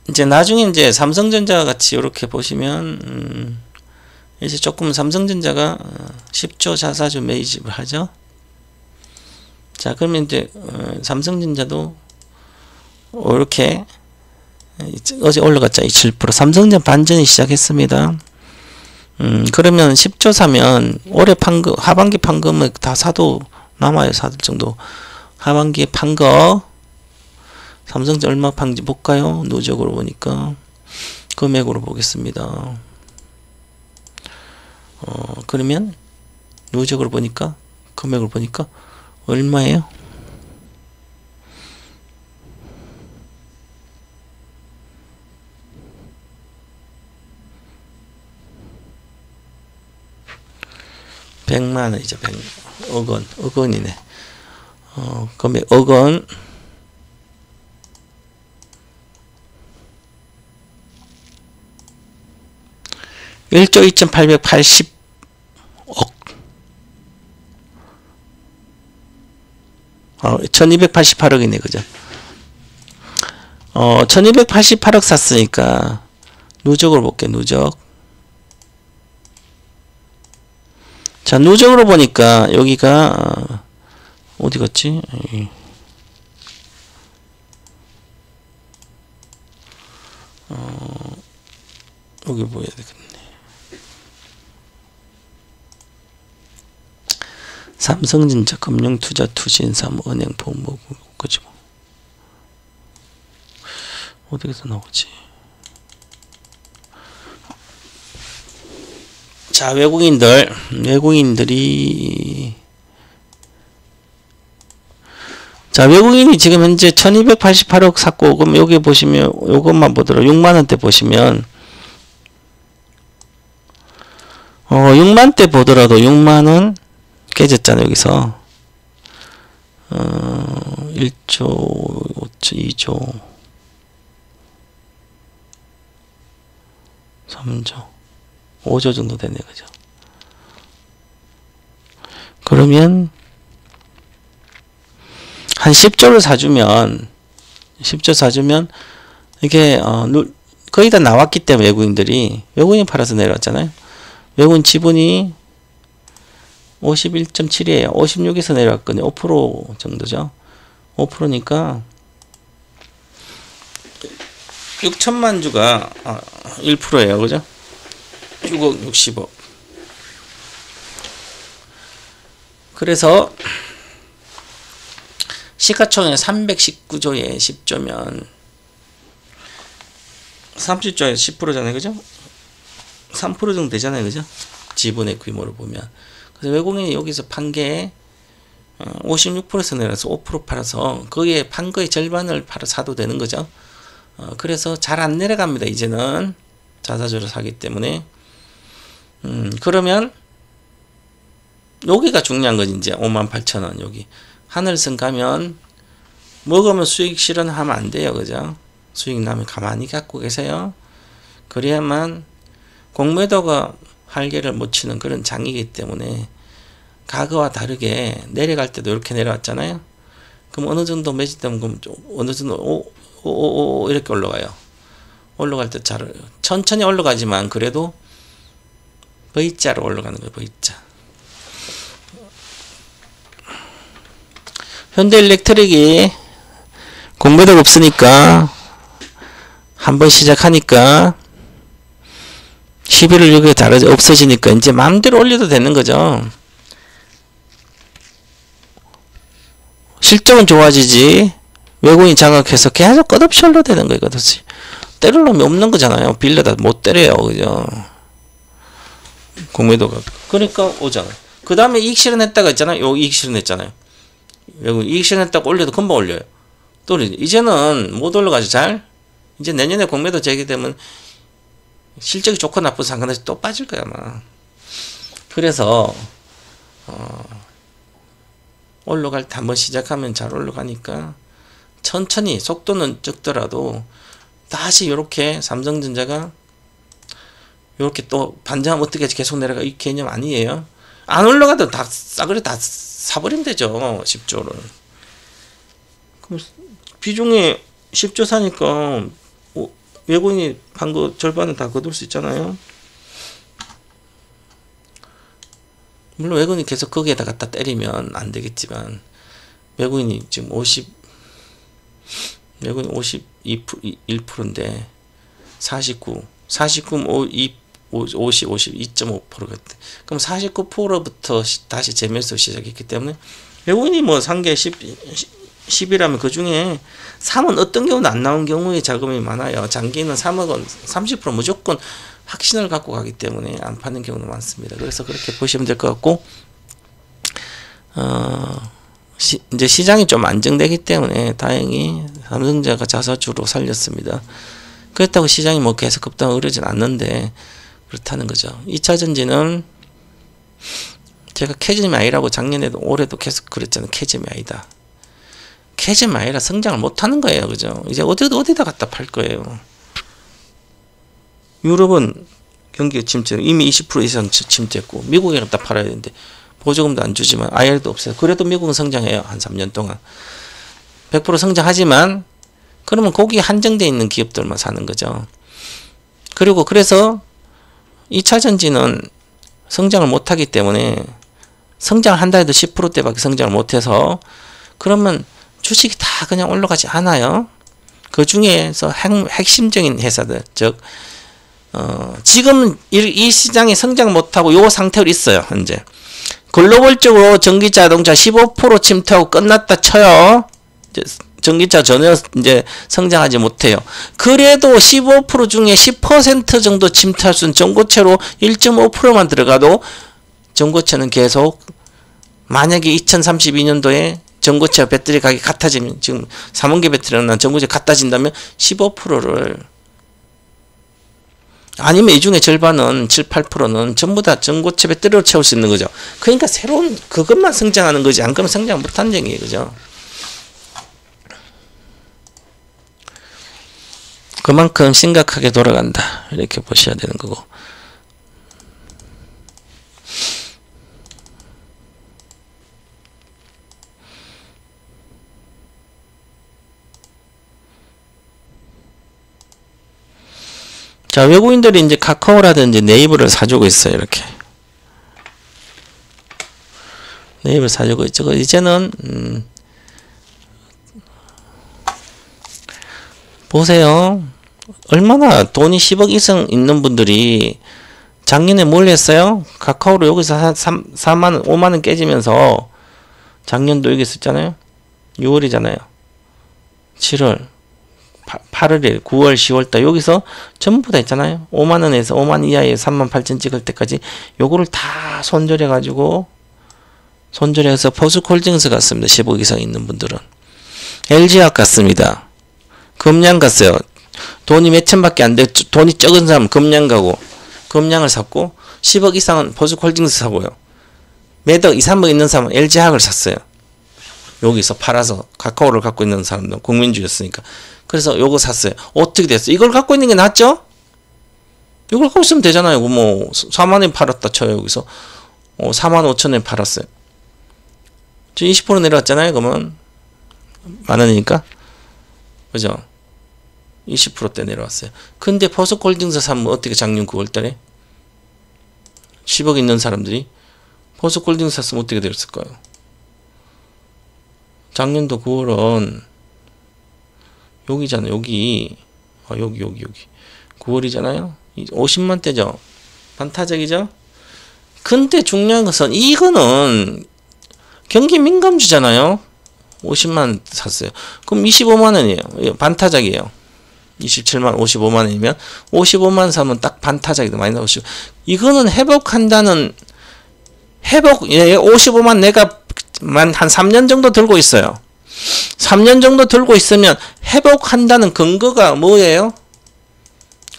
이제 나중에 이제 삼성전자 같이 이렇게 보시면 이제 조금 삼성전자가 10조 자사주 매집을 하죠. 자, 그러면 이제 삼성전자도 이렇게 어제 올라갔죠. 7%. 삼성전 반전이 시작했습니다. 그러면 10조 사면 올해 판금 하반기 판금을 다 사도 남아요. 사들 정도. 하반기에 판 거 삼성전 얼마 판지 볼까요? 누적으로 보니까 금액으로 보겠습니다. 그러면 누적으로 보니까 금액으로 보니까 얼마예요? 백만원이죠. 억원이네. 금액 억원. (1조 2,880억) 1288억이네. 그죠? 1288억 샀으니까 누적으로 볼게. 누적. 자, 누적으로 보니까 여기가 어디 갔지? 여기 보여야 되겠네. 삼성전자, 금융투자, 투신사, 은행, 보험, 그지 뭐. 어디에서 나오지? 자, 외국인들이 자, 외국인이 지금 현재 1288억 샀고, 그럼 여기 보시면 요것만 보더라도 6만원대 보시면 6만대 보더라도 6만원 깨졌잖아요. 여기서 1조 2조 3조 5조 정도 되네. 그죠? 그러면 한 10조를 사주면 10조 사주면 이게 거의 다 나왔기 때문에 외국인이 팔아서 내려왔잖아요. 외국인 지분이 51.7이에요. 56에서 내려왔거든요. 5% 정도죠. 5%니까 6천만 주가 1%예요. 그죠? 6억 60억. 그래서 시가총액 319조에 10조면 30조에 10%잖아요. 그죠? 3% 정도 되잖아요. 그죠? 지분의 규모를 보면. 그래서 외국인이 여기서 판 게 56%에서 내려서 5% 팔아서 거기에 판 거의 절반을 팔아 사도 되는 거죠. 그래서 잘 안 내려갑니다. 이제는 자사주를 사기 때문에. 그러면 여기가 중요한 건 이제 58,000원 여기 하늘선 가면 먹으면 수익 실현하면 안 돼요. 그죠? 수익 나면 가만히 갖고 계세요. 그래야만 공매도가 활개를 못 치는 그런 장이기 때문에 과거와 다르게 내려갈 때도 이렇게 내려왔잖아요. 그럼 어느 정도 매집되면 그럼 어느 정도 이렇게 올라가요. 올라갈 때 잘 천천히 올라가지만 그래도 V자로 올라가는 거예요. V자. 현대일렉트릭이 공매도가 없으니까 한번 시작하니까 11월 6일에 다르지 없어지니까 이제 마음대로 올려도 되는 거죠. 실적은 좋아지지 외국인 장악해서 계속 끝없이 올려도 되는 거예요. 끝없이. 때릴 놈이 없는 거잖아요. 빌려다 못 때려요. 그죠? 공매도가. 그러니까 오잖아. 그 다음에 이익 실현했다가 있잖아요. 요 이익 실현했잖아요. 외국인 이익 실현했다고 올려도 금방 올려요. 또 이제는 못 올라가죠. 잘. 이제 내년에 공매도 재개되면 실적이 좋고 나쁘고 상관없이 또 빠질 거야 아마. 그래서 올라갈 때 한번 시작하면 잘 올라가니까 천천히 속도는 적더라도 다시 이렇게 삼성전자가 이렇게 또 반장하면 어떻게 계속 내려가 이 개념 아니에요. 안 올라가도 다 싸그리 다 사버리면 되죠. 10조를. 그럼 비중이 10조 사니까 외국인이 판 거 절반은 다 거둘 수 있잖아요. 물론 외국인이 계속 거기에다 갖다 때리면 안 되겠지만 외국인이 지금 51%인데 49면 52.5%겠대. 그럼 49%부터 다시 재매수 시작했기 때문에 외국인이 뭐 상계 10이라면 그 중에 3은 어떤 경우는 안 나온 경우에 자금이 많아요. 장기는 3억은 30% 무조건 확신을 갖고 가기 때문에 안 파는 경우도 많습니다. 그래서 그렇게 보시면 될 것 같고, 이제 시장이 좀 안정되기 때문에 다행히 삼성전자가 자사주로 살렸습니다. 그렇다고 시장이 뭐 계속 급등하고 그러진 않는데 그렇다는 거죠. 2차전지는 제가 캐즘이 아니라고 작년에도 올해도 계속 그랬잖아요. 캐즘이 아니다. 캐즘이 아니라 성장을 못하는 거예요. 그죠? 이제 어디다 갖다 팔 거예요. 유럽은 경기 침체, 이미 20% 이상 침체했고 미국에 갖다 팔아야 되는데 보조금도 안 주지만 IR도 없어요. 그래도 미국은 성장해요. 한 3년 동안 100% 성장하지만 그러면 거기에 한정되어 있는 기업들만 사는 거죠. 그리고 그래서 2차전지는 성장을 못하기 때문에 성장한다 해도 10%대밖에 성장을 못해서 그러면 주식이 다 그냥 올라가지 않아요. 그 중에서 핵심적인 회사들, 즉 지금 이 시장이 성장 못하고 요 상태로 있어요. 현재 글로벌적으로 전기자동차 15% 침투하고 끝났다 쳐요. 전기차 전혀 이제 성장하지 못해요. 그래도 15% 중에 10% 정도 침투할 수 있는 전고체로 1.5%만 들어가도 전고체는 계속, 만약에 2032년도에 전고체 배터리 가격이 같아지면, 지금 3원기 배터리나 전고체 같아진다면 15%를, 아니면 이 중에 절반은 7, 8%는 전부 다 전고체 배터리로 채울 수 있는 거죠. 그러니까 새로운 그것만 성장하는 거지, 안 그러면 성장 못하는 얘기예요. 그죠? 그만큼 심각하게 돌아간다, 이렇게 보셔야 되는 거고. 자, 외국인들이 이제 카카오라든지 네이버를 사주고 있어요. 이렇게 네이버를 사주고 있죠. 이제는 보세요. 얼마나 돈이 10억 이상 있는 분들이 작년에 뭘 했어요? 카카오로 여기서 한 4만원, 5만원 깨지면서 작년도 여기 있었잖아요. 6월이잖아요. 7월, 8월, 9월, 10월달 여기서 전부 다 있잖아요. 5만원에서 5만 이하에 3만 8천 찍을 때까지 요거를 다 손절해가지고, 손절해서 포스코홀딩스 갔습니다. 10억 이상 있는 분들은. LG화학 갔습니다. 금양 갔어요. 돈이 몇천밖에 안 돼. 돈이 적은 사람 금양 가고, 금양을 샀고, 10억 이상은 포스코홀딩스 사고요. 매덕 2, 3억 있는 사람은 LG화학을 샀어요. 여기서 팔아서. 카카오를 갖고 있는 사람도 국민주였으니까. 그래서 요거 샀어요. 어떻게 됐어요? 이걸 갖고 있는 게 낫죠? 이걸 갖고 있으면 되잖아요. 뭐 4만원에 팔았다 쳐요. 여기서 4만 5천원에 팔았어요. 지금 20% 내려왔잖아요. 그러면 만원이니까, 그죠? 20%대 내려왔어요. 근데 포스코홀딩스 사면 어떻게, 작년 9월달에 10억 있는 사람들이 포스코홀딩스 샀으면 어떻게 됐을까요? 작년도 9월은 여기잖아요. 여기 9월이잖아요. 50만대죠. 반타작이죠. 근데 중요한 것은 이거는 경기 민감주잖아요. 50만 샀어요. 그럼 25만원이에요. 반타작이에요. 27만 55만원이면 55만 사면 딱 반타작이다. 많이 나오시고, 이거는 회복한다는, 회복, 55만 내가 한 3년 정도 들고 있어요. 3년 정도 들고 있으면 회복한다는 근거가 뭐예요?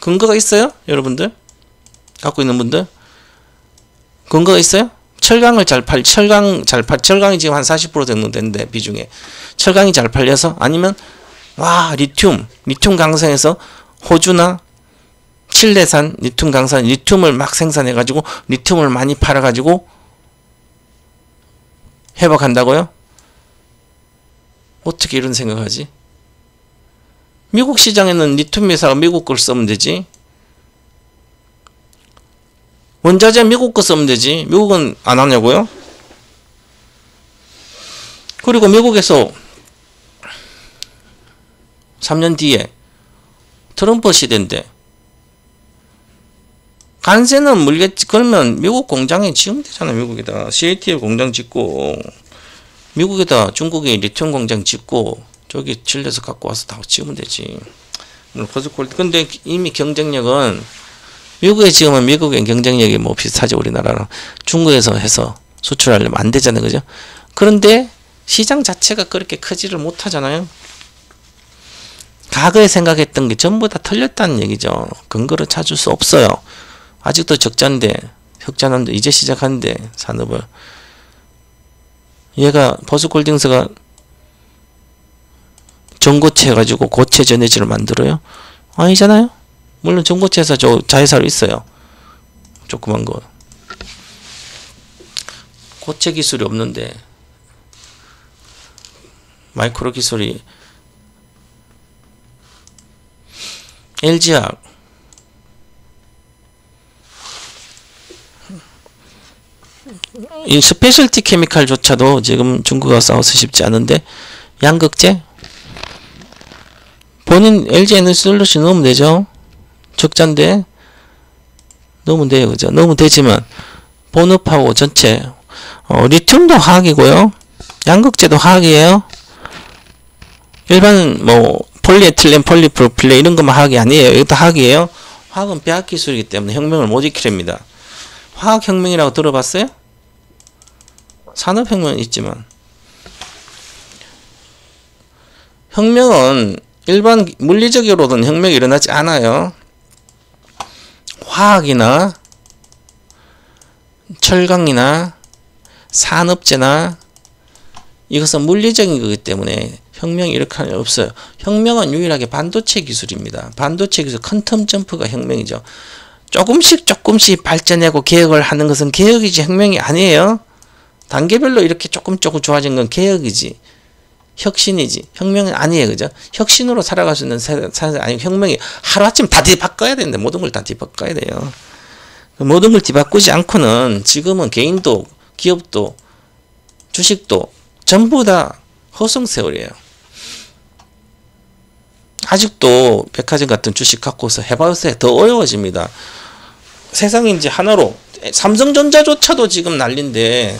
근거가 있어요? 여러분들? 갖고 있는 분들? 근거가 있어요? 철강이 지금 한 40% 정도 되는데, 비중에. 철강이 잘 팔려서? 아니면, 리튬 강성에서 호주나 칠레산 리튬 강산, 리튬을 막 생산해가지고, 리튬을 많이 팔아가지고, 회복한다고요? 어떻게 이런 생각하지? 미국 시장에는 리튬 회사가 미국 걸 쓰면 되지. 원자재 미국 거 쓰면 되지. 미국은 안 하냐고요? 그리고 미국에서 3년 뒤에 트럼프 시대인데 관세는 물겠지. 그러면 미국 공장에 지으면 되잖아. 미국에다 CATL 공장 짓고 미국에다 중국에 리튬 공장 짓고 저기 칠레에서 갖고 와서 다 지으면 되지. 근데 이미 경쟁력은 미국에 지으면 미국의 경쟁력이 뭐 비슷하죠. 우리나라랑 중국에서 해서 수출하려면 안 되잖아요. 그죠? 그런데 시장 자체가 그렇게 크지를 못하잖아요. 과거에 생각했던 게 전부 다 틀렸다는 얘기죠. 근거를 찾을 수 없어요. 아직도 적자인데 흑자난데 이제 시작하는데 산업을 얘가 버스콜딩스가 전고체 해가지고 고체 전해질을 만들어요? 아니잖아요. 물론 전고체에서 저 자회사로 있어요. 조그만 거 고체 기술이 없는데 마이크로 기술이 LGR 이 스페셜티 케미칼조차도 지금 중국과 싸워서 쉽지 않은데 양극재 본인 LG 에너지 솔루션 넣으면 되죠. 적자인데 넣으면 돼요. 그죠? 넣으면 되지만 본업하고 전체 리튬도 화학이고요. 양극재도 화학이에요. 일반 뭐 폴리에틸렌, 폴리프로필렌 이런 것만 화학이 아니에요. 이것도 화학이에요. 화학은 배합 기술이기 때문에 혁명을 못 일으키렵니다. 화학혁명이라고 들어봤어요? 산업혁명은 있지만 혁명은 일반 물리적으로는 혁명이 일어나지 않아요. 화학이나 철강이나 산업재나 이것은 물리적인 거기 때문에 혁명이 이렇게 하는 없어요. 혁명은 유일하게 반도체 기술입니다. 반도체 기술 퀀텀 점프가 혁명이죠. 조금씩 발전하고 개혁을 하는 것은 개혁이지 혁명이 아니에요. 단계별로 이렇게 조금 좋아진 건 개혁이지 혁신이지 혁명은 아니에요. 그죠? 혁신으로 살아갈 수 있는 세상 아니고 혁명이 하루아침 다 뒤바꿔야 되는데 모든 걸 다 뒤바꿔야 돼요. 모든 걸 뒤바꾸지 않고는 지금은 개인도 기업도 주식도 전부 다 허송세월이에요. 아직도 백화점 같은 주식 갖고서 해봐서 더 어려워집니다. 세상이 이제 하나로 삼성전자조차도 지금 난리인데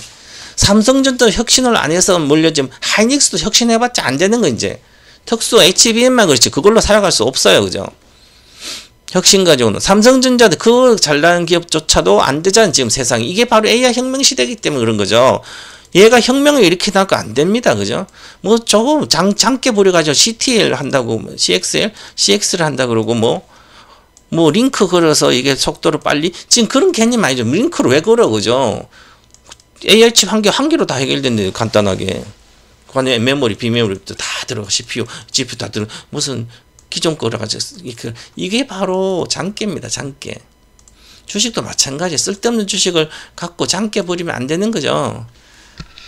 삼성전자 혁신을 안 해서 물려지면 하이닉스도 혁신해봤자 안 되는 거 이제 특수 HBM만 그렇지 그걸로 살아갈 수 없어요. 그죠? 혁신 가지고는 삼성전자도 그 잘나는 기업조차도 안 되잖아 지금 세상이. 이게 바로 AI 혁명 시대이기 때문에 그런 거죠. 얘가 혁명을 일으키다가 안 됩니다. 그죠? 뭐 저거 장깨 부려가지고 CTL 한다고 CX를 한다 그러고 뭐 링크 걸어서 이게 속도를 빨리 지금 그런 개념 아니죠. 링크를 왜 걸어 그죠? AI 칩 한 개로 다 해결된대요. 간단하게. 그 안에 메모리, 비메모리도 다 들어가. CPU, GPU 다 들어. 무슨 기존 거라 가지고 이게 바로 장깨입니다. 장깨. 주식도 마찬가지. 쓸데없는 주식을 갖고 장깨 부리면 안 되는 거죠.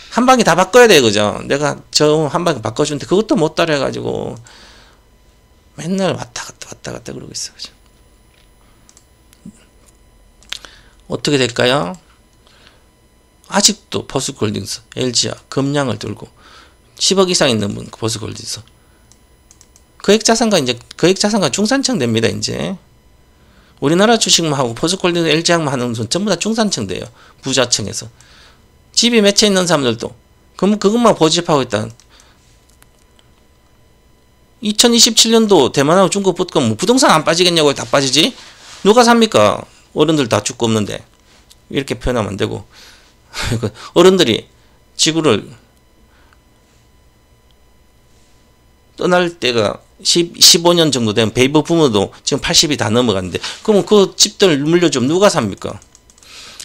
한 방에 다 바꿔야 돼요. 그죠? 내가 저 한 방에 바꿔주는데 그것도 못 따라 가지고 맨날 왔다 갔다 그러고 있어. 그죠? 어떻게 될까요? 아직도 버스콜딩스, LG야 금량을 들고 10억 이상 있는 분 버스콜딩스 거액자산가 중산층 됩니다. 이제 우리나라 주식만 하고 버스콜딩스, LG약만 하는 분 전부 다 중산층 돼요. 부자층에서 집이 몇 채 있는 사람들도 그것만 고집하고 있다. 2027년도 대만하고 중국 붙으면 뭐 부동산 안 빠지겠냐고 다 빠지지? 누가 삽니까? 어른들 다 죽고 없는데 이렇게 표현하면 안 되고 어른들이 지구를 떠날 때가 15년 정도 되면 베이버 부모도 지금 80이 다 넘어갔는데 그러면 그 집들 물려주면 누가 삽니까?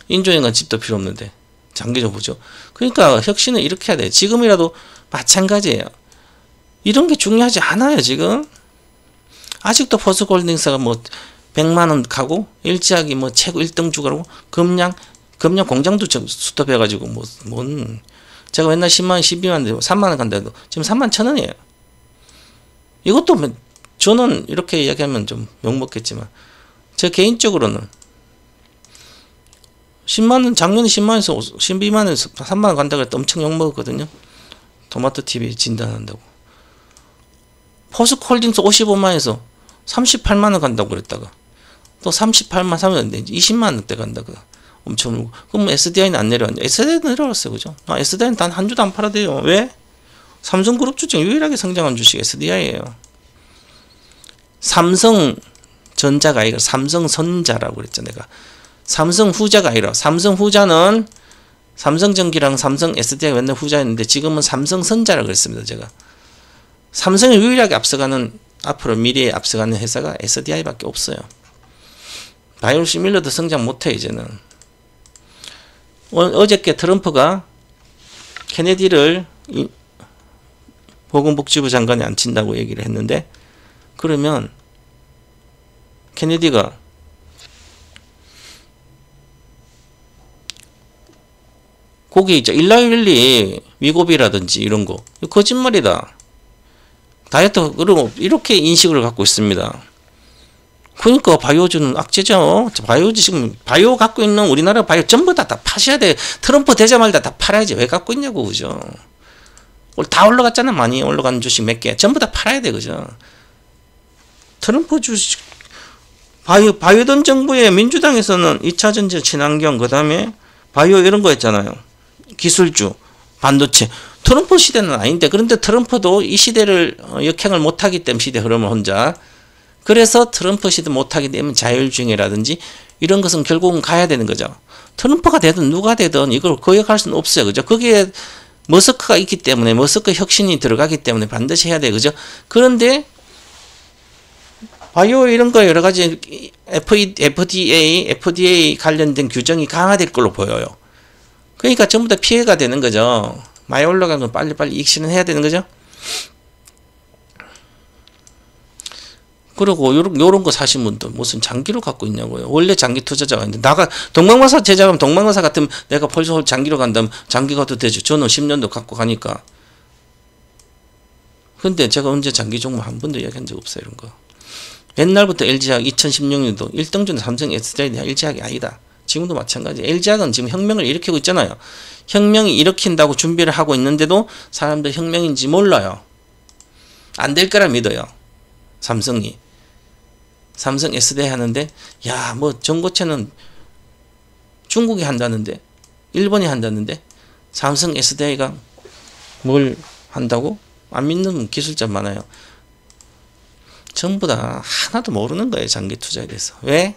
인조인간 집도 필요 없는데 장기적으로 보죠. 그러니까 혁신은 이렇게 해야 돼요. 지금이라도 마찬가지예요. 이런 게 중요하지 않아요. 지금 아직도 버스콜딩스가 뭐 100만원 가고 일지하기 뭐 최고 1등 주가고 금량 공장도 스톱해가지고 뭔 제가 맨날 10만원 12만원 3만원 간다도 지금 3만 1,000원이에요. 이것도 저는 이렇게 이야기하면 좀 욕먹겠지만 제 개인적으로는 10만원 작년에 10만원에서 12만원에서 3만원 간다고 해도 엄청 욕먹었거든요. 토마토 TV 진단한다고. 포스코홀딩스 55만에서 38만원 간다고 그랬다가 또 38만 사면 20만원대 간다고. 엄청. 그럼 SDI는 안 내려왔냐? SDI는 내려왔어요. 그죠? SDI는 단 한 주도 안 팔아대요. 왜? 삼성그룹주 중에 유일하게 성장한 주식 SDI예요. 삼성전자가 아니라 삼성선자라고 그랬죠. 내가. 삼성후자가 아니라 삼성후자는 삼성전기랑 삼성 SDI가 맨날 후자였는데 지금은 삼성선자라고 그랬습니다. 제가. 삼성이 유일하게 앞서가는, 앞으로 미래에 앞서가는 회사가 SDI밖에 없어요. 바이오시밀러도 성장 못해 이제는. 어저께 트럼프가 케네디를 보건복지부 장관이 앉힌다고 얘기를 했는데, 그러면 케네디가 거기 있죠. 일라일리 위고비라든지 이런 거 거짓말이다. 다이어트 그러고 이렇게 인식을 갖고 있습니다. 그러니까 바이오주는 악재죠. 바이오주 지금 바이오 갖고 있는 우리나라 바이오 전부 다 파셔야 돼. 트럼프 되자마자 다 팔아야지. 왜 갖고 있냐고. 그죠? 다 올라갔잖아. 많이 올라간 주식 몇 개. 전부 다 팔아야 돼. 그죠? 트럼프 주식 바이든 정부의 민주당에서는 2차전지 친환경 그 다음에 바이오 이런 거 했잖아요. 기술주 반도체. 트럼프 시대는 아닌데 그런데 트럼프도 이 시대를 역행을 못하기 때문에 시대 흐름을 혼자. 그래서 트럼프 시대 못하게 되면 자율주행이라든지 이런 것은 결국은 가야 되는 거죠. 트럼프가 되든 누가 되든 이걸 거역할 수는 없어요. 그죠? 거기에 머스크가 있기 때문에 머스크 혁신이 들어가기 때문에 반드시 해야 돼요. 그죠? 그런데 바이오 이런 거 여러 가지 FDA 관련된 규정이 강화될 걸로 보여요. 그러니까 전부 다 피해가 되는 거죠. 많이 올라간 건 빨리빨리 이익 실현해야 되는 거죠. 그리고 요런 거 사신 분도 무슨 장기로 갖고 있냐고요. 원래 장기 투자자가 있는데 동방마사 제자면 동방마사 같으면 내가 벌써 장기로 간다면 장기 가도 되죠. 저는 10년도 갖고 가니까. 근데 제가 언제 장기 종목 한 번도 이야기한 적 없어요. 이런 거. 옛날부터 LG화학 2016년도 1등주는 삼성 SDI LG화학이 아니다. 지금도 마찬가지. LG화학은 지금 혁명을 일으키고 있잖아요. 혁명이 일으킨다고 준비를 하고 있는데도 사람들 혁명인지 몰라요. 안 될 거라 믿어요. 삼성이. 삼성 SDI 하는데 야, 뭐 전고체는 중국이 한다는데 일본이 한다는데 삼성 SDI가 뭘 한다고? 안 믿는 기술자 많아요. 전부 다 하나도 모르는 거예요. 장기 투자에 대해서. 왜?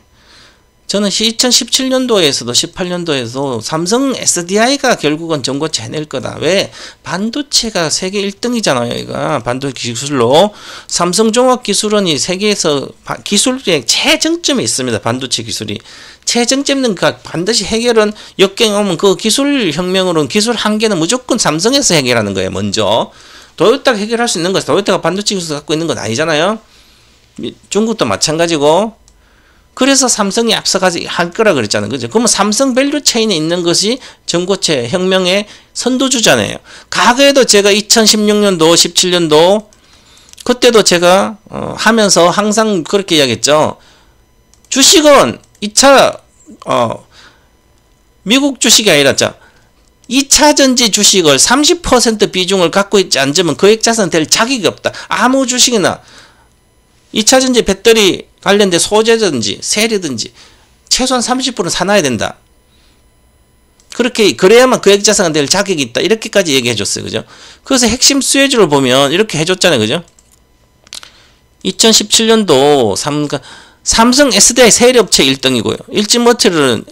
저는 2017년도에서도 18년도에도 삼성 SDI가 결국은 전고체 해낼 거다. 왜? 반도체가 세계 1등이잖아요. 이거 반도체 기술로. 삼성종합기술원이 세계에서 기술의 최정점에 있습니다. 반도체 기술이. 최정점은 반드시 해결은 역경 오면 그 기술 혁명으로는 기술 한계는 무조건 삼성에서 해결하는 거예요. 먼저. 도요타가 해결할 수 있는 것이 도요타가 반도체 기술 갖고 있는 건 아니잖아요. 중국도 마찬가지고. 그래서 삼성이 앞서가지 할 거라 그랬잖아요. 그죠? 그러면 삼성 밸류 체인에 있는 것이 전고체 혁명의 선두주잖아요. 과거에도 제가 2016년도, 17년도 그때도 제가 하면서 항상 그렇게 이야기했죠. 주식은 2차 미국 주식이 아니라 2차 전지 주식을 30% 비중을 갖고 있지 않으면 거액자산 될 자격이 없다. 아무 주식이나 2차 전지 배터리 관련된 소재든지 세리든지 최소한 30%는 사놔야 된다. 그렇게 그래야만 거액자산이 될 자격이 있다. 이렇게까지 얘기해 줬어요. 그죠? 그래서 핵심 수혜주를 보면 이렇게 해줬잖아요. 그죠? 2017년도 삼성 SDI 세일업체 1등이고요. 일진머티리얼은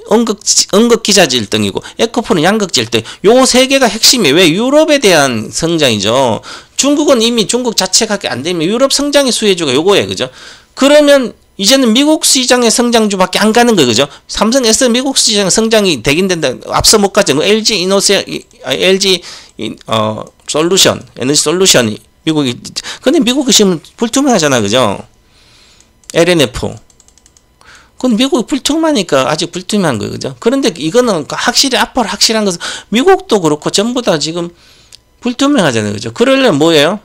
응급기자재 1등이고 에코프는 양극재 1등. 요 세 개가 핵심이에요. 왜? 유럽에 대한 성장이죠. 중국은 이미 중국 자체가 안 되면 유럽 성장의 수혜주가 요거예요. 그죠? 그러면 이제는 미국 시장의 성장주밖에 안 가는 거예요. 그죠? 삼성 S 미국 시장 성장이 되긴 된다. 앞서 못 가죠. LG 솔루션, 에너지 솔루션이 미국이. 근데 미국이 지금 불투명하잖아. 그죠? LNF. 그건 미국이 불투명하니까 아직 불투명한 거예요. 그죠? 그런데 이거는 확실히 앞으로 확실한 것은 미국도 그렇고 전부 다 지금 불투명하잖아요. 그죠? 그러려면 뭐예요?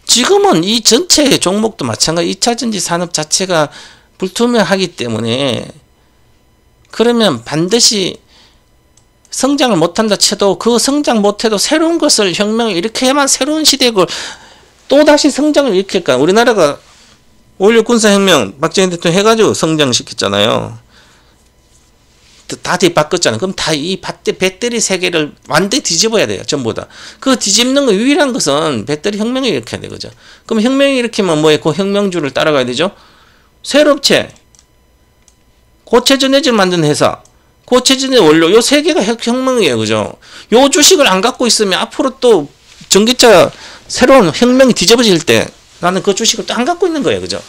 지금은 이 전체 종목도 마찬가지 2차전지 산업 자체가 불투명하기 때문에 그러면 반드시 성장을 못한다 쳐도 그 성장 못해도 새로운 것을 혁명을 일으켜야만 새로운 시대에 그걸 또다시 성장을 일으킬까. 우리나라가 5.16 군사혁명 박정희 대통령 해가지고 성장시켰잖아요. 다 뒤바꿨잖아요. 그럼 다 이 배터리 세계를 완전히 뒤집어야 돼요. 전부 다. 그 뒤집는 거 유일한 것은 배터리 혁명을 일으켜야 되거죠. 그럼 혁명을 일으키면 뭐예요? 그 혁명주를 따라가야 되죠. 쇠업체, 고체 전해질 만드는 회사, 고체 전해 원료, 요 세 개가 혁명이에요. 그죠? 요 주식을 안 갖고 있으면 앞으로 또 전기차 새로운 혁명이 뒤집어질 때 나는 그 주식을 또 안 갖고 있는 거예요. 그죠?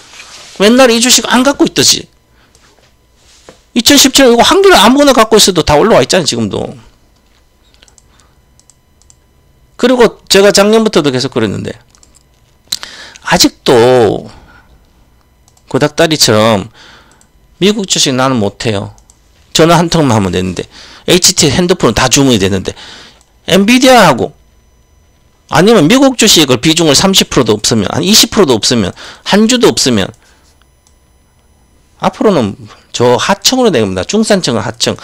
맨날 이 주식 안 갖고 있듯이. 2017년 이거 한 개를 아무거나 갖고 있어도 다 올라와 있잖아요. 지금도. 그리고 제가 작년부터도 계속 그랬는데 아직도 그 닭다리처럼 미국 주식 나는 못해요. 전화 한 통만 하면 되는데 HT 핸드폰은 다 주문이 되는데 엔비디아하고 아니면 미국 주식을 비중을 30%도 없으면 한 20%도 없으면 한 주도 없으면 앞으로는 저 하청으로 내립니다. 중산층은 하청,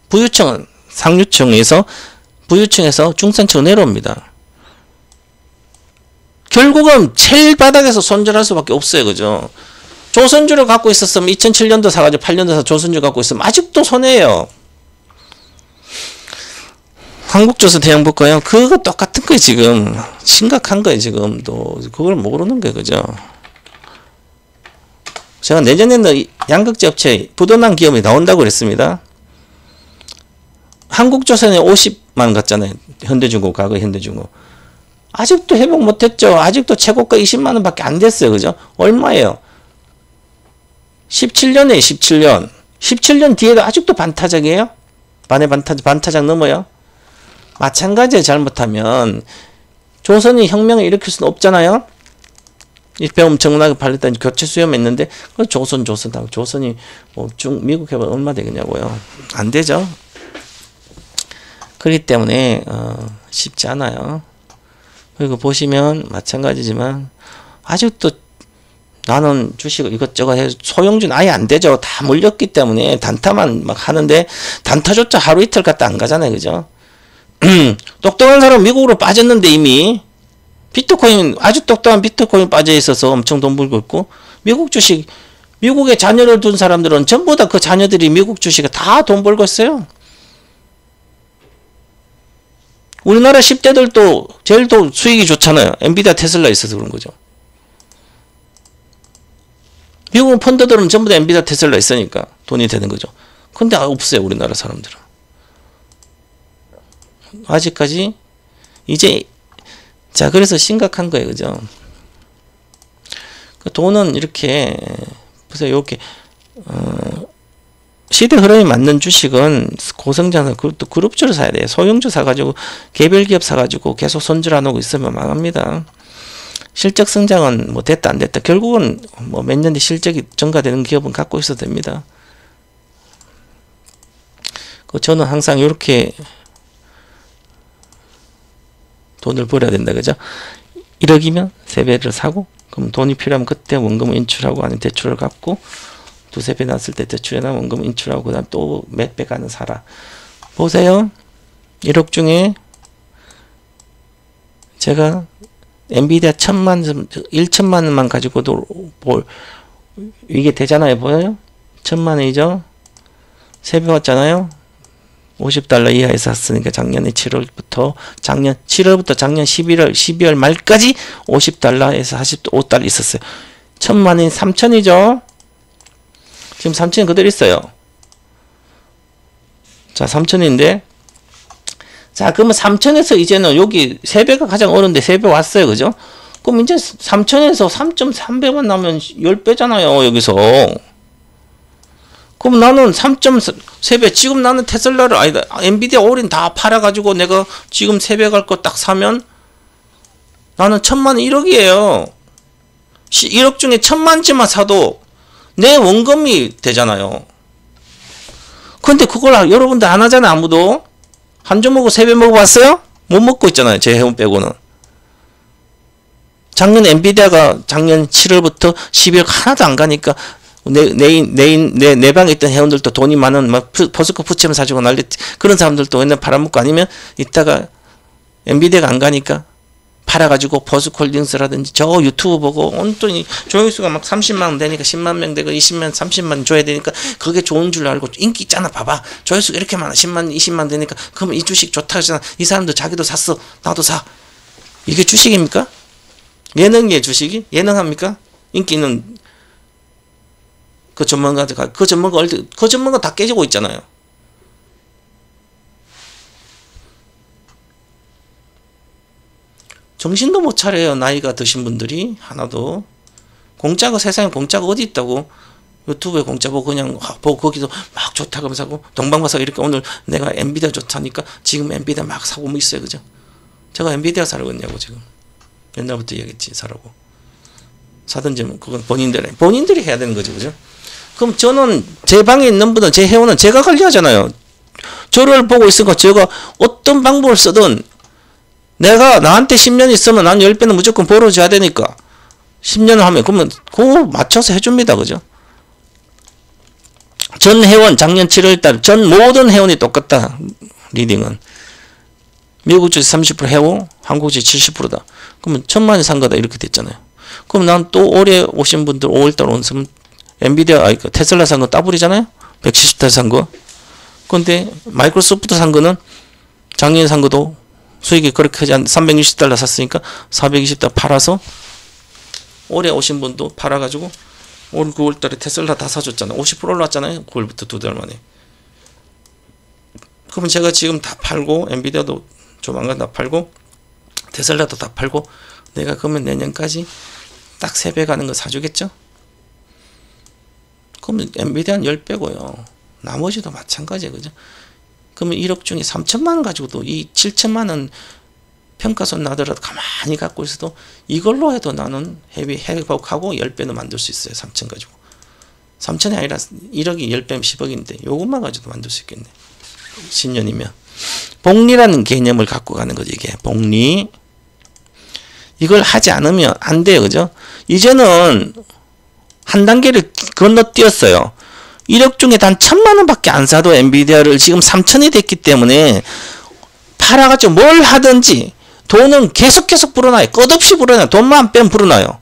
부유층은 상류층에서 부유층에서 중산층 내려옵니다. 결국은 제일 바닥에서 손절할 수밖에 없어요. 그죠? 조선주를 갖고 있었으면 2007년도 사가지고 8년도 사 조선주 갖고 있으면 아직도 손해예요. 한국조선 대형 볼까요? 그거 똑같은 거예요. 지금 심각한 거예요. 지금 또 그걸 모르는 거예요. 그죠? 제가 내년에는 양극재 업체 부도난 기업이 나온다고 그랬습니다. 한국조선에 50만 갔잖아요. 현대중공, 과거 현대중공. 아직도 회복 못했죠. 아직도 최고가 20만원 밖에 안 됐어요. 그죠? 얼마예요? 17년에 17년. 17년 뒤에도 아직도 반타작이에요? 반타작 넘어요? 마찬가지에 잘못하면 조선이 혁명을 일으킬 수는 없잖아요? 이 배 엄청나게 팔렸다니 교체 수염했는데 조선이 뭐 미국 해봐 얼마 되겠냐고요. 안 되죠. 그렇기 때문에 쉽지 않아요. 그리고 보시면 마찬가지지만 아직도 나는 주식을 이것저것 해서 소형주는 아예 안 되죠. 다 몰렸기 때문에 단타만 막 하는데 단타조차 하루 이틀 갔다 안 가잖아요. 그죠? 똑똑한 사람 미국으로 빠졌는데 이미 비트코인 아주 똑똑한 비트코인 빠져 있어서 엄청 돈 벌고 있고 미국 주식 미국에 자녀를 둔 사람들은 전부 다 그 자녀들이 미국 주식에 다 돈 벌고 있어요. 우리나라 10대들도 제일 더 수익이 좋잖아요. 엔비디아 테슬라 있어서 그런 거죠. 미국 펀드들은 전부 다 엔비디아 테슬라 있으니까 돈이 되는 거죠. 근데 없어요. 우리나라 사람들은. 아직까지 이제 자 그래서 심각한 거예요. 그죠? 돈은 이렇게 보세요. 이렇게 시대 흐름에 맞는 주식은 고성장사 그것도 그룹주를 사야 돼요. 소형주 사가지고 개별 기업 사가지고 계속 손절 안 하고 있으면 망합니다. 실적 성장은 뭐 됐다 안 됐다 결국은 뭐 몇 년 뒤 실적이 증가되는 기업은 갖고 있어도 됩니다. 저는 항상 이렇게 돈을 벌어야 된다. 그죠? 1억이면 3배를 사고 그럼 돈이 필요하면 그때 원금을 인출하고 아니면 대출을 갚고 두세 배 났을 때 대출해나 원금 인출하고 그 다음 또 몇 배가는 사라. 보세요. 1억 중에 제가 엔비디아 1천만 원만 가지고도 이게 되잖아요. 보여요? 1천만 원이죠? 3배 왔잖아요? 50달러 이하에 샀으니까 작년 7월부터 작년 12월 말까지 50달러에서 45달러 있었어요. 1천만 원이 3천이죠? 지금 3천이 그대로 있어요. 자, 3천인데 자, 그러면 3천에서 이제는 여기 3배가 가장 어려운데 3배 왔어요. 그죠? 그럼 이제 3천에서 3.3배만 나면 10배잖아요. 여기서. 그럼 나는 3.3배 지금 나는 테슬라를 아니다. 엔비디아 올인 다 팔아가지고 내가 지금 3배 갈 거 딱 사면 나는 1천만 원 1억이에요. 1억 중에 1천만치만 사도 내 원금이 되잖아요. 근데 그걸 여러분들 안 하잖아요. 아무도. 한 주 먹고 3배 먹어봤어요? 못 먹고 있잖아요. 제 회원 빼고는. 작년 엔비디아가 작년 7월부터 12월 하나도 안 가니까 내 방에 있던 회원들도 돈이 많은 막 포스코 푸치면 사주고 난리 그런 사람들도 맨날 팔아먹고 아니면 이따가 엔비디아가 안 가니까 팔아가지고 포스코홀딩스라든지 저 유튜브 보고 온돈이 조회수가 막 30만 되니까 10만 명 되고 20만 30만 줘야 되니까 그게 좋은 줄 알고 인기 있잖아 봐봐 조회수가 이렇게 많아 10만 20만 되니까 그러면 이 주식 좋다 하잖아 이 사람도 자기도 샀어 나도 사 이게 주식입니까? 예능의 주식이? 예능합니까? 인기 있는 그 전문가 다 깨지고 있잖아요. 정신도 못 차려요. 나이가 드신 분들이 하나도. 공짜가 세상에 공짜가 어디 있다고. 유튜브에 공짜 보고 그냥 보고 거기서 막 좋다 그러면서 하고 동방바사 이렇게 오늘 내가 엔비디아 좋다니까 지금 엔비디아 막 사고 뭐 있어요. 그죠? 제가 엔비디아 사려고 했냐고 지금. 옛날부터 얘기했지 사라고. 사든지 뭐 그건 본인들이 해야 되는 거죠. 그죠? 그럼 저는 제 방에 있는 분은 제 회원은 제가 관리하잖아요. 저를 보고 있으니까 제가 어떤 방법을 쓰든 내가 나한테 10년 있으면 난 10배는 무조건 벌어줘야 되니까 10년을 하면 그러면 그거 맞춰서 해줍니다. 그죠? 전 회원 작년 7월달 전 모든 회원이 똑같다. 리딩은 미국 주식 30% 해고 한국 주식 70%다. 그러면 1000만이 산 거다 이렇게 됐잖아요. 그럼 난 또 올해 오신 분들 5월달 온 엔비디아 테슬라 산 거 따블이잖아요. 170달러 산 거. 근데 마이크로소프트 산 거는 작년에 산 것도 수익이 그렇게 하지 않 360달러 샀으니까 420달러 팔아서 올해 오신 분도 팔아가지고 올 9월달에 테슬라 다 사줬잖아요. 50% 올랐잖아요. 9월부터 2달 만에. 그러면 제가 지금 다 팔고 엔비디아도 조만간 다 팔고 테슬라도 다 팔고 내가 그러면 내년까지 딱 3배 가는 거 사주겠죠? 그러면 엔비디아는 10배고요. 나머지도 마찬가지예요. 그죠? 그러면 1억 중에 3천만 원 가지고도 이 7천만 원 평가손 나더라도 가만히 갖고 있어도 이걸로 해도 나는 회복하고 10배는 만들 수 있어요. 3천 가지고. 3천이 아니라 1억이 10배면 10억인데 요것만 가지고도 만들 수 있겠네. 10년이면. 복리라는 개념을 갖고 가는 거죠. 이게 복리. 이걸 하지 않으면 안 돼요. 그죠? 이제는 한 단계를 건너뛰었어요. 1억 중에 단 1000만 원밖에 안 사도 엔비디아를 지금 3천이 됐기 때문에 팔아가지고 뭘 하든지 돈은 계속 불어나요. 끝없이 불어나요. 돈만 빼면 불어나요.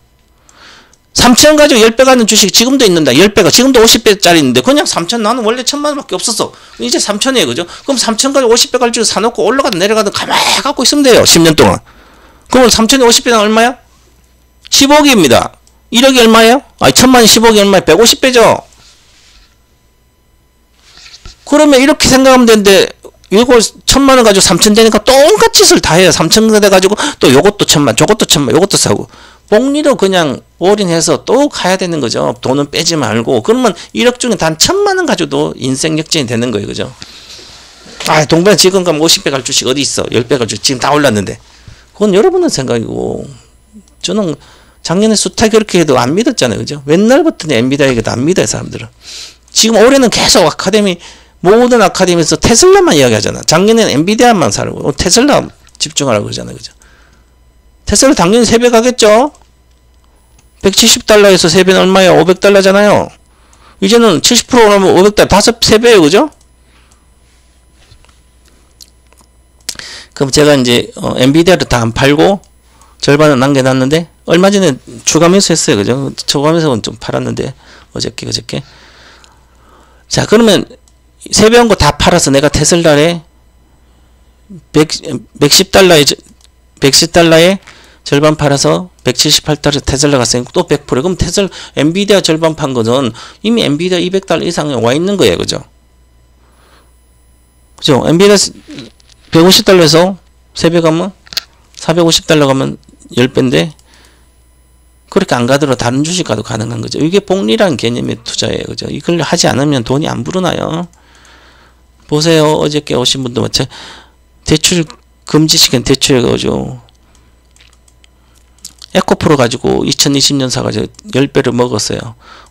3천 가지고 10배 가는 주식 지금도 있는다. 10배가 지금도 50배짜리 있는데 그냥 3천 나는 원래 1000만 원밖에 없었어. 이제 3천이에요. 그죠? 그럼 3천 가지고 50배 갈 줄 사놓고 올라가든 내려가든 가만히 갖고 있으면 돼요. 10년 동안. 그럼 3천이 50배는 얼마야? 15억입니다. 1억이 얼마예요? 아니 1000만이 10억이 얼마예요? 150배죠. 그러면 이렇게 생각하면 되는데 이걸 1000만 원 가지고 3000 되니까 똑같이 짓을 다 해요. 3000 돼가지고 또 요것도 1000만 저것도 1000만 요것도 사고 복리로 그냥 올인해서 또 가야 되는 거죠. 돈은 빼지 말고. 그러면 1억 중에 단 1000만 원 가지고도 인생 역전이 되는 거예요. 그죠? 아 동반 지금 가면 50배 갈 주식 어디 있어. 10배 갈 주식 지금 다 올랐는데 그건 여러분의 생각이고 저는 작년에 수타 그렇게 해도 안 믿었잖아요. 그죠? 옛날부터 엔비디아 얘기도 안 믿어요. 사람들은. 지금 올해는 계속 모든 아카데미에서 테슬라만 이야기하잖아. 작년에는 엔비디아만 사라고 테슬라 집중하라고 그러잖아요. 그죠? 테슬라 당연히 3배 가겠죠? 170달러에서 3배는 얼마예요? 500달러잖아요. 이제는 70% 오르면 500달러 3배예요. 그죠? 그럼 제가 이제 엔비디아를 다 안 팔고 절반은 남겨놨는데 얼마 전에 추가 매수했어요. 그죠? 추가 매수는 좀 팔았는데 어저께 자 그러면 3배 온 거 다 팔아서 내가 테슬라에 110달러에 절반 팔아서 178달러 테슬라 갔으니까 또 100%. 그럼 엔비디아 절반 판 거는 이미 엔비디아 200달러 이상에 와 있는 거예요. 그죠? 그죠? 엔비디아 150달러에서 3배 가면 450달러 가면 10배인데 그렇게 안 가더라도 다른 주식 가도 가능한 거죠. 이게 복리라는 개념의 투자예요. 그죠? 이걸 하지 않으면 돈이 안 불어나요. 보세요. 어저께 오신 분도 마찬가지. 대출 금지시킨 대출에 가지고 에코프로 가지고 2020년 사가지고 10배를 먹었어요.